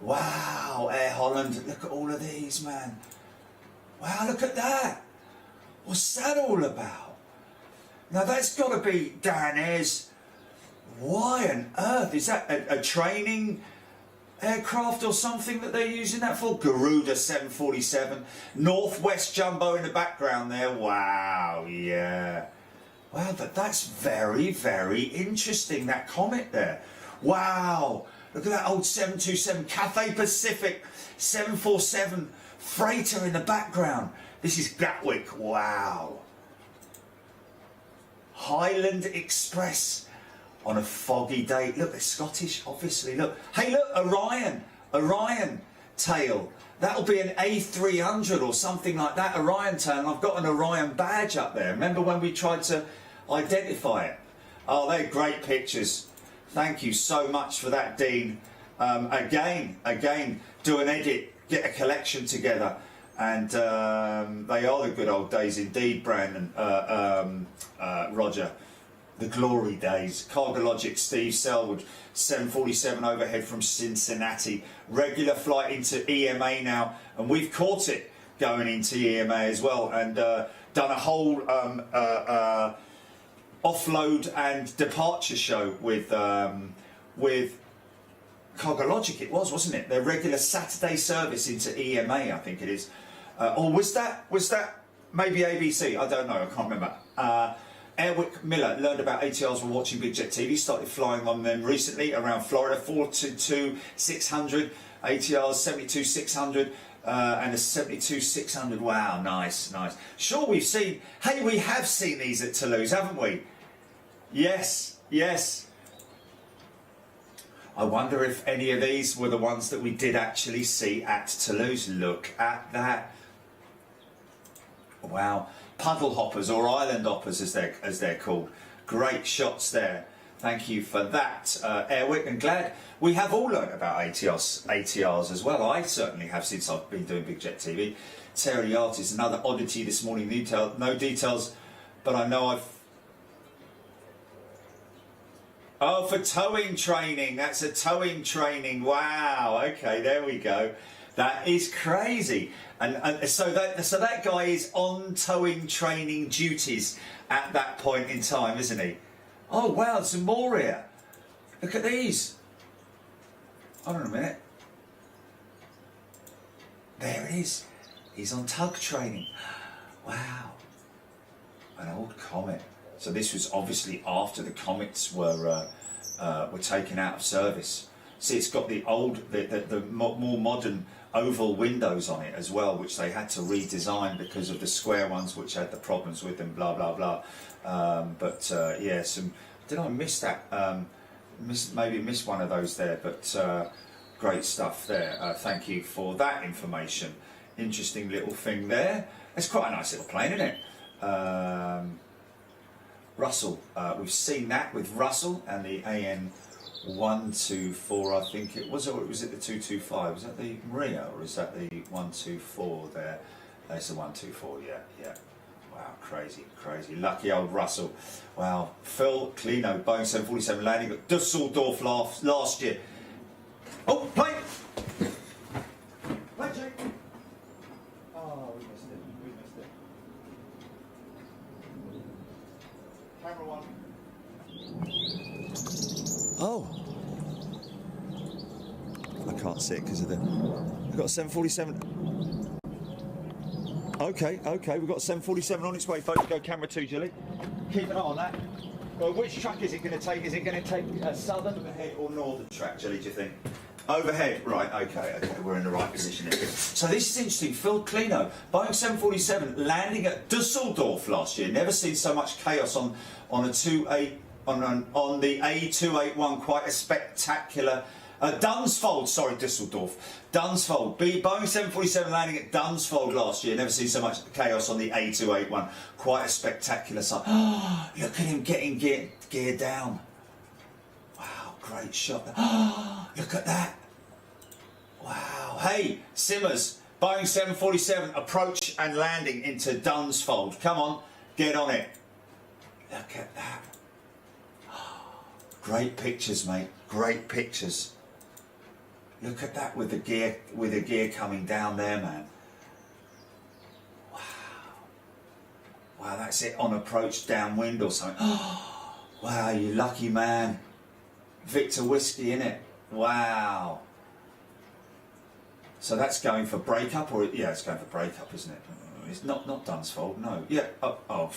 Air Holland, look at all of these, man. Wow, look at that. What's that all about? Now that's got to be Dan Ayres. Why on earth? Is that a training aircraft or something that they're using that for? Garuda 747, Northwest Jumbo in the background there. Wow, yeah. Wow, that's very, very interesting, that Comet there. Wow, look at that old 727 Cathay Pacific 747 freighter in the background. This is Gatwick, wow. Highland Express on a foggy day. Look, they're Scottish, obviously. Look, hey, look, Orion tail. That'll be an A300 or something like that, Orion tail. And I've got an Orion badge up there. Remember when we tried to identify it? Oh, they're great pictures. Thank you so much for that, Dean. Again, do an edit, get a collection together. And they are the good old days indeed, Brandon, Roger. The glory days. Cargologic, Steve Selwood, 747 overhead from Cincinnati. Regular flight into EMA now, and we've caught it going into EMA as well, and done a whole offload and departure show with Cargologic. It was, wasn't it? Their regular Saturday service into EMA, I think it is. Or was that maybe ABC? I don't know. I can't remember. Airwick Miller learned about ATRs while watching Big Jet TV, started flying on them recently around Florida, 422-600, ATRs 72-600 and a 72-600. Wow, nice. Sure, we have seen these at Toulouse, haven't we? Yes. I wonder if any of these were the ones that we did actually see at Toulouse. Look at that. Wow, puddle hoppers or island hoppers as they're called. Great shots there. Thank you for that, Airwick, and glad we have all learnt about ATRs as well. I certainly have since I've been doing Big Jet TV. Terry the Artist, another oddity this morning. No details, but I know I've... Oh, for towing training. That's a towing training. Wow. Okay, there we go. That is crazy. And so that guy is on towing training duties at that point in time, isn't he? Oh wow, some more here. Look at these. Hold on a minute. There it is. He's on tug training. Wow. An old Comet. So this was obviously after the Comets were taken out of service. See, it's got the more modern oval windows on it as well, which they had to redesign because of the square ones which had the problems with them, blah blah blah. Yeah, did I miss that? Maybe missed one of those there, but great stuff there. Thank you for that information. Interesting little thing there. It's quite a nice little plane, isn't it? Russell, we've seen that with Russell and the AN124, I think it was, or was it the 225? Was that the Maria or is that the 124 there? That's the 124, yeah. Wow, crazy. Lucky old Russell. Wow, Phil Clino, Boeing 747 landing at Dusseldorf last year. Oh, plane! Plane check! Oh, we missed it. Camera one. Oh. I can't see it because of we've got a 747. Okay, we've got a 747 on its way, folks. Go camera 2, Gilly. Keep an eye on that. Well, which track is it going to take? Is it going to take a southern overhead or northern track, Gilly, do you think? Overhead, right, okay, we're in the right position here. So this is interesting. Phil Clino, Boeing 747 landing at Dusseldorf last year. Never seen so much chaos on the A281, quite a spectacular Dunsfold, Dusseldorf. Dunsfold. Boeing 747 landing at Dunsfold last year. Never seen so much chaos on the A281. Quite a spectacular sight. Oh, look at him getting geared down. Wow, great shot. Oh, look at that. Wow. Hey, Simmers. Boeing 747 approach and landing into Dunsfold. Come on, get on it. Look at that. Great pictures, mate. Great pictures. Look at that with the gear coming down there, man. Wow. Wow, that's it on approach downwind or something. Oh, wow, you lucky man. Victor Whiskey, innit? Wow. So that's going for breakup, or yeah, it's going for breakup, isn't it? It's not Dunsfold, no. Yeah. Oh.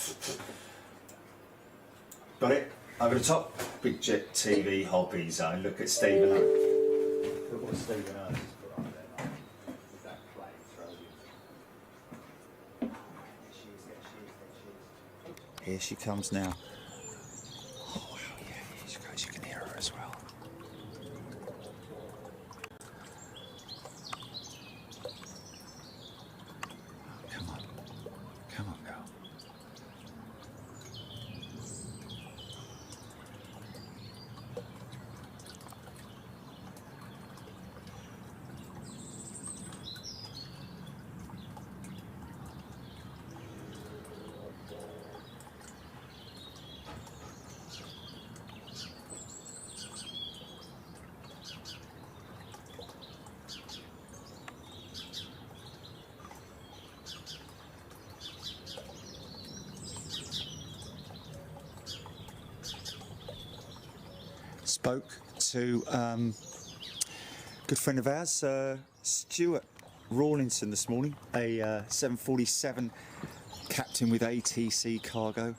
Got it. Over the top. Big Jet TV hobby zone. Look at Stephen. Look what Stephen Ernst has put on there, mate. With that plane thrown in. There she is. Here she comes now. Oh wow, yeah, here she goes. You can hear her as well. Come on, girl. Spoke to a good friend of ours, Stuart Rawlinson, this morning, a 747 captain with ATC Cargo.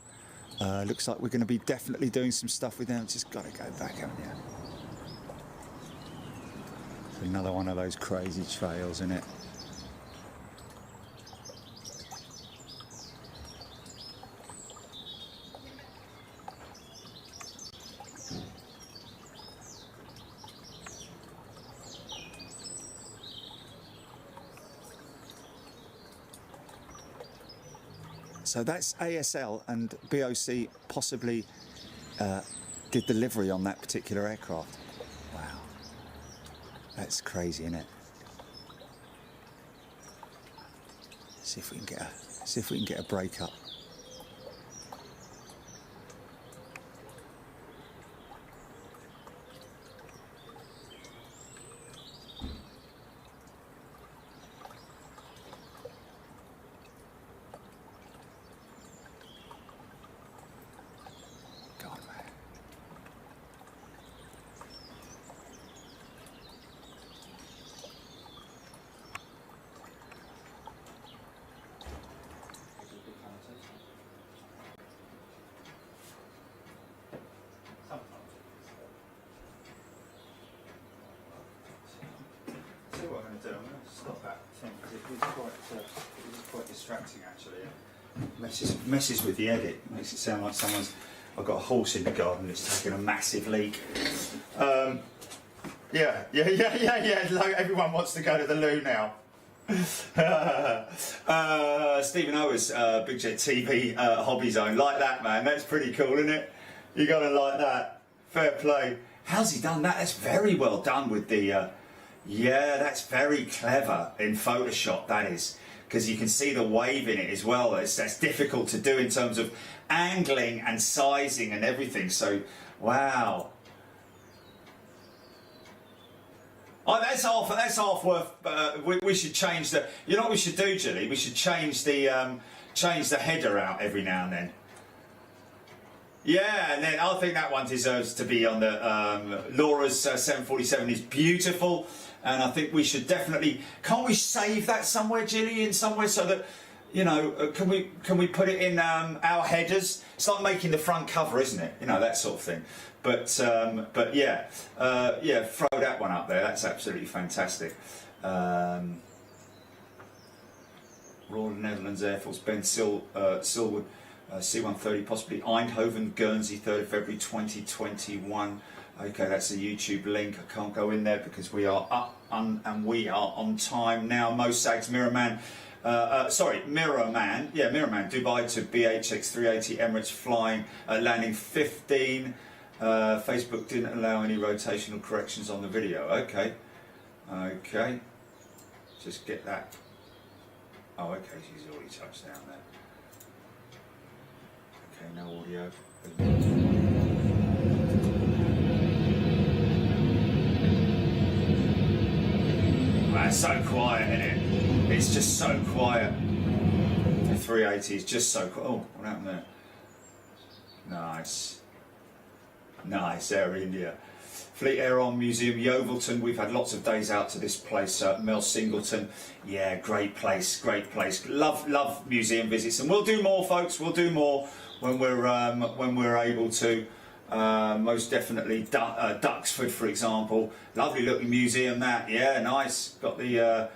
Looks like we're going to be definitely doing some stuff with them. Just got to go back, haven't you? It's another one of those crazy trails, isn't it? So that's ASL, and BOC possibly did the livery on that particular aircraft. Wow, that's crazy, isn't it? See if we can get a break up. What I'm going to do, I'm going to stop that thing because it was quite distracting actually. Messes with the edit, makes it sound like I've got a horse in the garden that's taking a massive leak. Yeah, like everyone wants to go to the loo now. Stephen Owers, Big Jet TV Hobby Zone, like that, man, that's pretty cool, isn't it? You gotta like that, fair play. How's he done that? That's very well done with the yeah, that's very clever in Photoshop, that is, because you can see the wave in it as well. That's difficult to do in terms of angling and sizing and everything, so wow. Oh, that's half worth. We should change the. You know what we should do, Gilly? We should change the header out every now and then. Yeah, and then I think that one deserves to be on the Laura's 747 is beautiful, and I think we should definitely. Can't we save that somewhere, Gilly, in somewhere so that. You know, can we put it in our headers? It's like making the front cover, isn't it? You know, that sort of thing. But yeah, throw that one up there. That's absolutely fantastic. Royal Netherlands Air Force, Ben Silwood, C-130, possibly Eindhoven, Guernsey, 3rd of February 2021. Okay, that's a YouTube link. I can't go in there because we are up and we are on time now. Mo Sags, Mirrorman. Mirrorman. Yeah, Mirrorman. Dubai to BHX 380 Emirates flying, landing 15. Facebook didn't allow any rotational corrections on the video. Okay. Just get that. Oh, okay. She's already touched down there. Okay, no audio. That's so quiet, isn't it? It's just so quiet. The 380 is just so quiet. Oh, what happened there? Nice, Air India. Fleet Air On Museum, Yeovilton. We've had lots of days out to this place. Mel Singleton. Yeah, great place. Love museum visits, and we'll do more, folks. We'll do more when we're able to. Most definitely Duxford, for example. Lovely looking museum. That, yeah, nice. Got the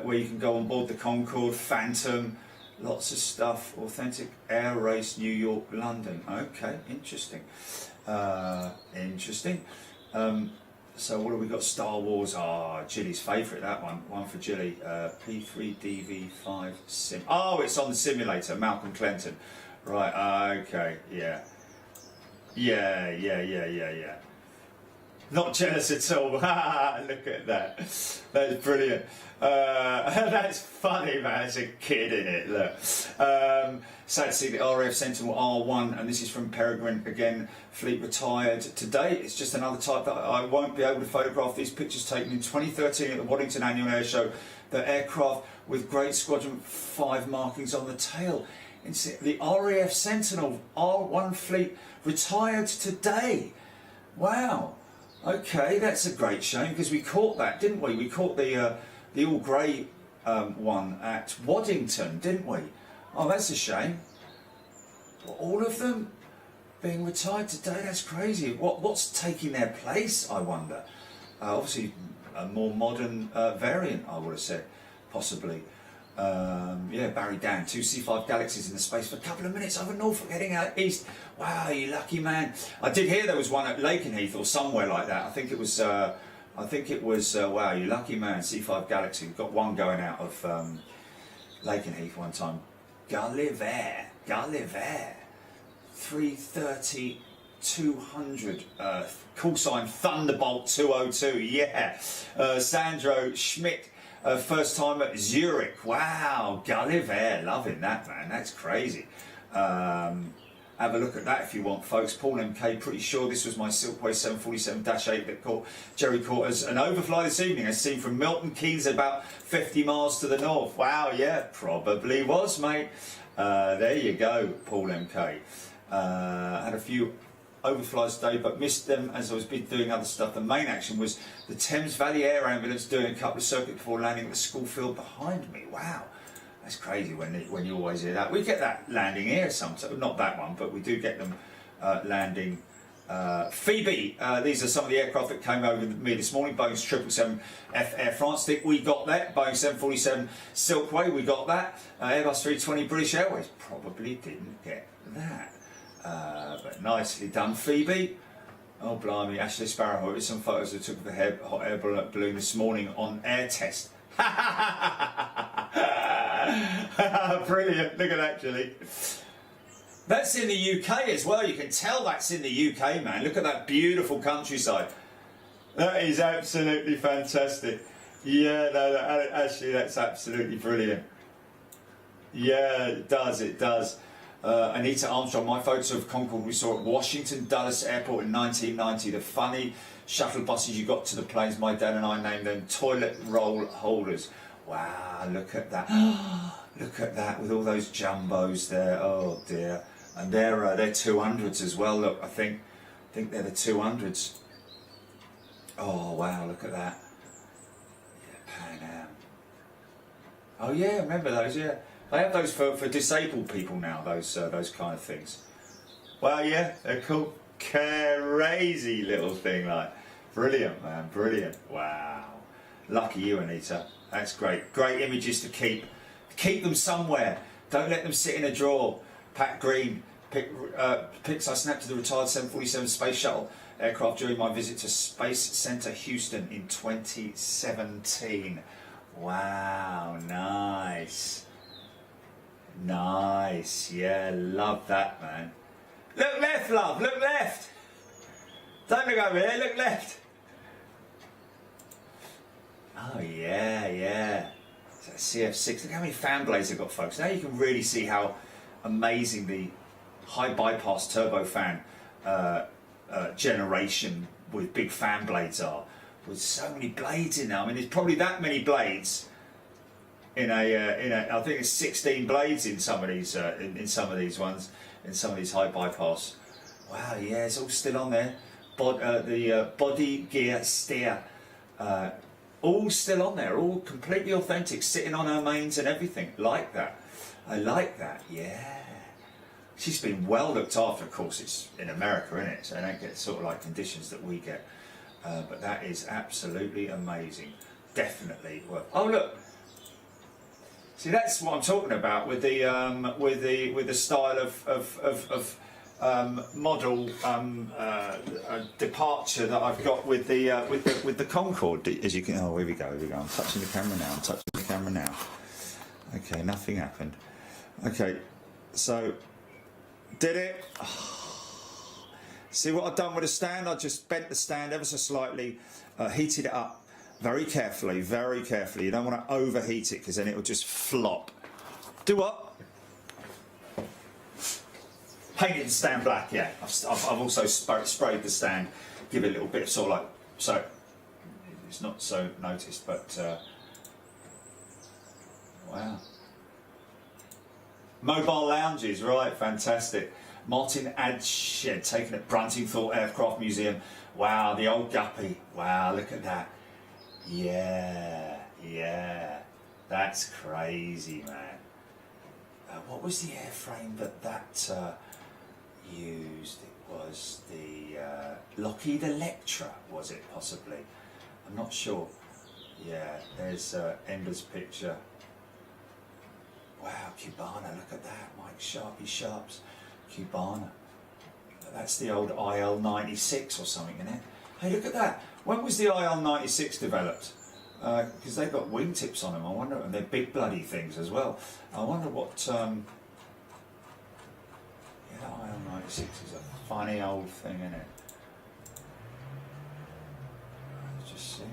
where you can go on board the Concorde, Phantom, lots of stuff. Authentic Air Race, New York, London. Okay, interesting. So what have we got? Star Wars. Gilly's favourite, that one. One for Gilly. P3DV5 Sim. Oh, it's on the simulator. Malcolm Clenton. Right. Okay. Yeah. Not jealous at all. Look at that. That's brilliant. That's funny, man. It's a kid in it. Look. Sad to see the RAF Sentinel R1, and this is from Peregrine again. Fleet retired today. It's just another type that I won't be able to photograph. These pictures taken in 2013 at the Waddington Annual Air Show. The aircraft with Great Squadron 5 markings on the tail. The RAF Sentinel R1 fleet retired today. Wow. Okay, that's a great shame because we caught that, didn't we? We caught the all grey one at Waddington, didn't we? Oh, that's a shame. All of them being retired today. That's crazy. What's taking their place? I wonder. Obviously, a more modern variant, I would have said, possibly. Barry Dan, 2 C5 Galaxies in the space for a couple of minutes over Norfolk, heading out east. Wow, you lucky man. I did hear there was one at Lakenheath or somewhere like that. I think it was wow, you lucky man, C5 Galaxy. We've got one going out of Lakenheath one time. Gulliver, 330, 200, call sign Thunderbolt 202, yeah. Sandro Schmidt, first time at Zurich, wow, Gulliver, loving that, man, that's crazy. Have a look at that if you want, folks. Paul MK, pretty sure this was my Silkway 747-8 that caught Jerry caught as an overfly this evening, as seen from Milton Keynes about 50 miles to the north. Wow, yeah, probably was, mate. There you go, Paul MK. Had a few overflies today, but missed them as I was doing other stuff. The main action was the Thames Valley Air Ambulance doing a couple of circuits before landing at the school field behind me. Wow. That's crazy when you always hear that. We get that landing here sometimes, not that one, but we do get them landing. Phoebe, these are some of the aircraft that came over me this morning. Boeing 777F Air France, we got that. Boeing 747 Silkway, we got that. Airbus 320 British Airways, probably didn't get that. But nicely done, Phoebe. Oh, blimey, Ashley Sparrow, here's some photos I took of the hot air balloon this morning on air test. Brilliant, look at that, Julie. That's in the UK as well, you can tell that's in the UK, man. Look at that beautiful countryside. That is absolutely fantastic. Yeah, no, actually that's absolutely brilliant. Yeah, it does. Anita Armstrong, my photos of Concorde we saw at Washington Dulles Airport in 1990. The funny shuttle buses you got to the planes, my dad and I named them toilet roll holders. Wow, look at that. Look at that with all those jumbos there. Oh dear. And they're 200s as well. Look, I think they're the 200s. Oh wow, look at that. Yeah, Pan Am. Oh yeah, remember those? Yeah, they have those for disabled people now. Those kind of things. Well, yeah, they're cool. Crazy little thing, like brilliant, man, brilliant. Wow, lucky you, Anita. That's great. Great images to keep. Keep them somewhere. Don't let them sit in a drawer. Pat Green, pics I snapped to the retired 747 Space Shuttle aircraft during my visit to Space Center Houston in 2017. Wow, nice. Nice, yeah, love that, man. Look left, love, look left. Don't look over here, look left. Oh, yeah. CF6, look how many fan blades they've got, folks. Now you can really see how amazing the high bypass turbofan generation with big fan blades are. With so many blades in there. I mean, there's probably that many blades in a I think it's 16 blades in some of these in some of these ones, in some of these high bypass. Wow, yeah, it's all still on there. The body gear steer. All still on there, all completely authentic, sitting on her mains and everything. Like that. I like that, yeah. She's been well looked after, of course, it's in America, isn't it? So they don't get sort of like conditions that we get. But that is absolutely amazing. Definitely worth. Oh look. See, that's what I'm talking about with the style of model departure that I've got with the Concorde. As you can, oh, here we go. I'm touching the camera now. Okay, nothing happened. Okay, so did it? Oh. See what I've done with the stand? I just bent the stand ever so slightly, heated it up very carefully. You don't want to overheat it because then it will just flop. Do what? Painted the stand black, yeah. I've also sprayed the stand, give it a little bit of sort of like, so it's not so noticed, but wow. Mobile lounges, right, fantastic. Martin Adshed, taken at Bruntingthorpe Aircraft Museum. Wow, the old guppy. Wow, look at that. Yeah, that's crazy, man. What was the airframe that used? It was the Lockheed Electra, was it possibly? I'm not sure. Yeah, there's Ender's picture. Wow, Cubana, look at that. Mike Sharpie Sharps, Cubana. That's the old IL-96 or something, isn't it? Hey, look at that. When was the IL-96 developed? because they've got wingtips on them. I wonder, and they're big bloody things as well. I wonder what. Yeah, IL-96 is a funny old thing, isn't it? Let's just see.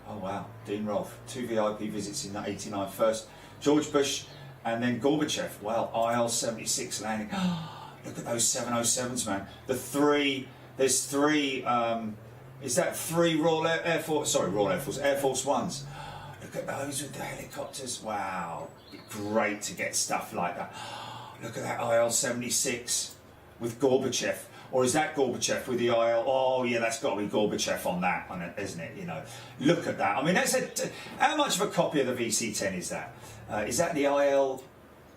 Oh wow, Dean Rolfe, 2 VIP visits in '89. First George Bush, and then Gorbachev. Wow, IL-76 landing. Look at those 707s, man. There's three. Is that 3 Royal Air Force? Sorry, Royal Air Force, Air Force Ones. Look at those with the helicopters. Wow, great to get stuff like that. Look at that IL-76 with Gorbachev. Or is that Gorbachev with the IL? Oh yeah, that's got to be Gorbachev on that, isn't it? You know, look at that. I mean, how much of a copy of the VC-10 is that? Is that the IL?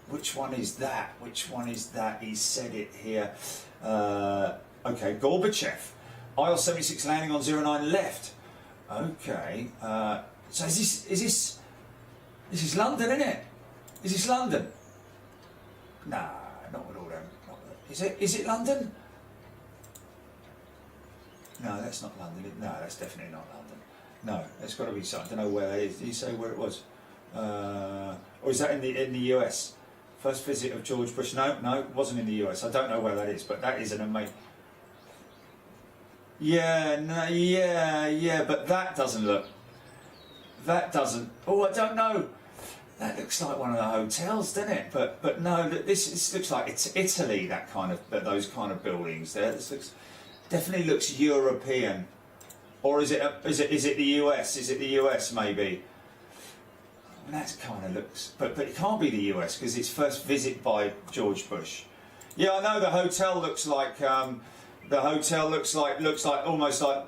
Which one is that? Which one is that? He said it here. Okay, Gorbachev. IL-76 landing on 09 left. Okay. So is this London, isn't it? Is this London? Nah, not with all them. Is it London? No, that's not London. No, that's definitely not London. No, that's got to be something. I don't know where that is. Did you say where it was? Or is that in the US? First visit of George Bush. No, it wasn't in the US. I don't know where that is, but that is an amazing. Yeah, no, yeah, but that doesn't look. That doesn't. Oh, I don't know. That looks like one of the hotels, doesn't it? But no, this looks like it's Italy. That kind of those kind of buildings there. This definitely looks European, or is it the US? Is it the US maybe? That kind of looks, but it can't be the US because it's first visit by George Bush. Yeah, I know the hotel looks like. The hotel looks like almost like.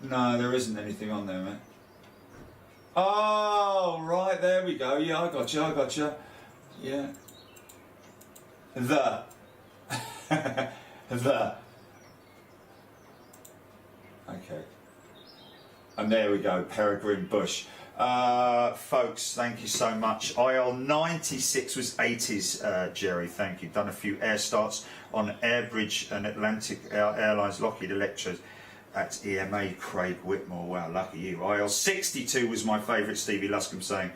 No, there isn't anything on there, man. Oh, right, there we go. Yeah, I gotcha. Yeah. The. Okay. And there we go, Peregrine Bush. Folks, thank you so much. IL-96 was 80s, Jerry, thank you. Done a few air starts on Airbridge and Atlantic Airlines, Lockheed Electros at EMA, Craig Whitmore. Wow, lucky you. IL-62 was my favourite, Stevie Luscombe saying.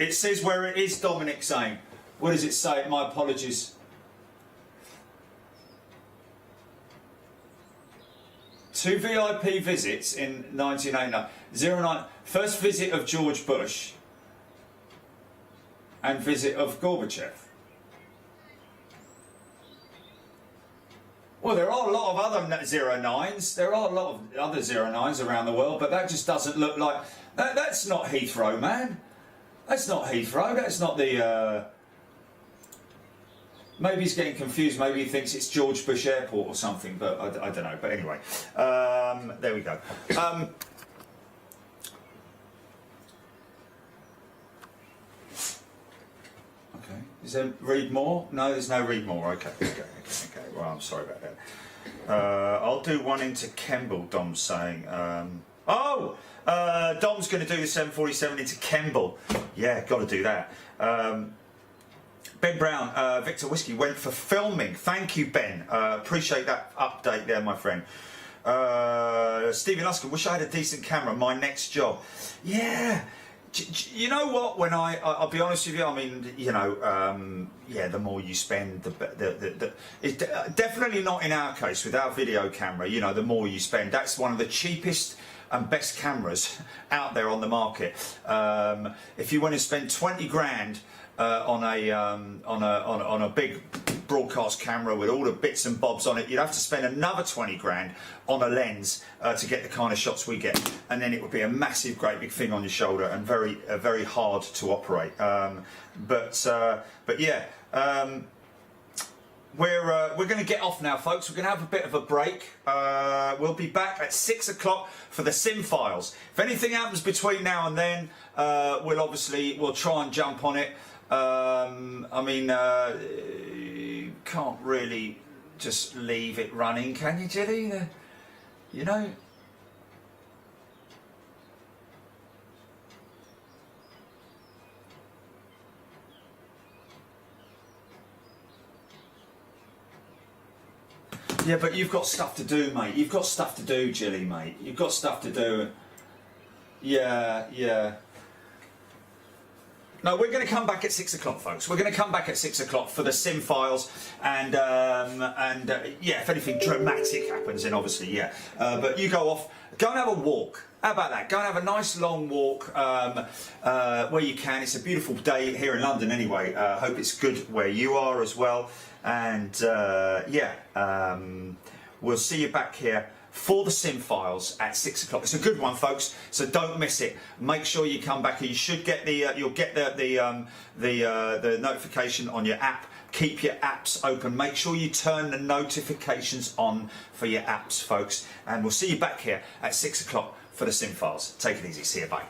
It says where it is, Dominic saying. What does it say? My apologies. 2 VIP visits in 1989. 09, first visit of George Bush and visit of Gorbachev. Well, there are a lot of other 09s. There are a lot of other 09s around the world, but that just doesn't look like... That's not Heathrow, man. That's not Heathrow. That's not the... Maybe he's getting confused. Maybe he thinks it's George Bush Airport or something, but I don't know. But anyway, there we go. Okay. Is there read more? No, there's no read more. Okay. Well, I'm sorry about that. I'll do one into Kemble, Dom's saying. Dom's going to do the 747 into Kemble. Yeah, got to do that. Ben Brown, Victor Whiskey went for filming. Thank you, Ben. Appreciate that update there, my friend. Stephen Luscombe, wish I had a decent camera. My next job. Yeah. You know what? When I'll be honest with you. I mean, you know, yeah. The more you spend, it's definitely not in our case with our video camera. You know, the more you spend. That's one of the cheapest and best cameras out there on the market. If you want to spend 20 grand. On a big broadcast camera with all the bits and bobs on it, you'd have to spend another 20 grand on a lens to get the kind of shots we get, and then it would be a massive, great big thing on your shoulder and very hard to operate. But yeah. We're going to get off now, folks. We're going to have a bit of a break. We'll be back at 6 o'clock for the Sim Files. If anything happens between now and then, we'll try and jump on it. I mean, you can't really just leave it running, can you, Jelly? You know? Yeah, but you've got stuff to do, mate. You've got stuff to do, Jilly, mate. You've got stuff to do. Yeah, yeah. No, we're going to come back at 6 o'clock, folks. We're going to come back at 6 o'clock for the sim files, and yeah, if anything dramatic happens, then obviously, yeah. But you go off, go and have a walk. How about that? Go and have a nice long walk where you can. It's a beautiful day here in London, anyway. Hope it's good where you are as well. And yeah, we'll see you back here for the sim files at 6 o'clock. It's a good one, folks, so don't miss it. Make sure you come back. You should get the you'll get the notification on your app. Keep your apps open. Make sure you turn the notifications on for your apps, folks. And we'll see you back here at 6 o'clock for the sim files. Take it easy. See you. Bye.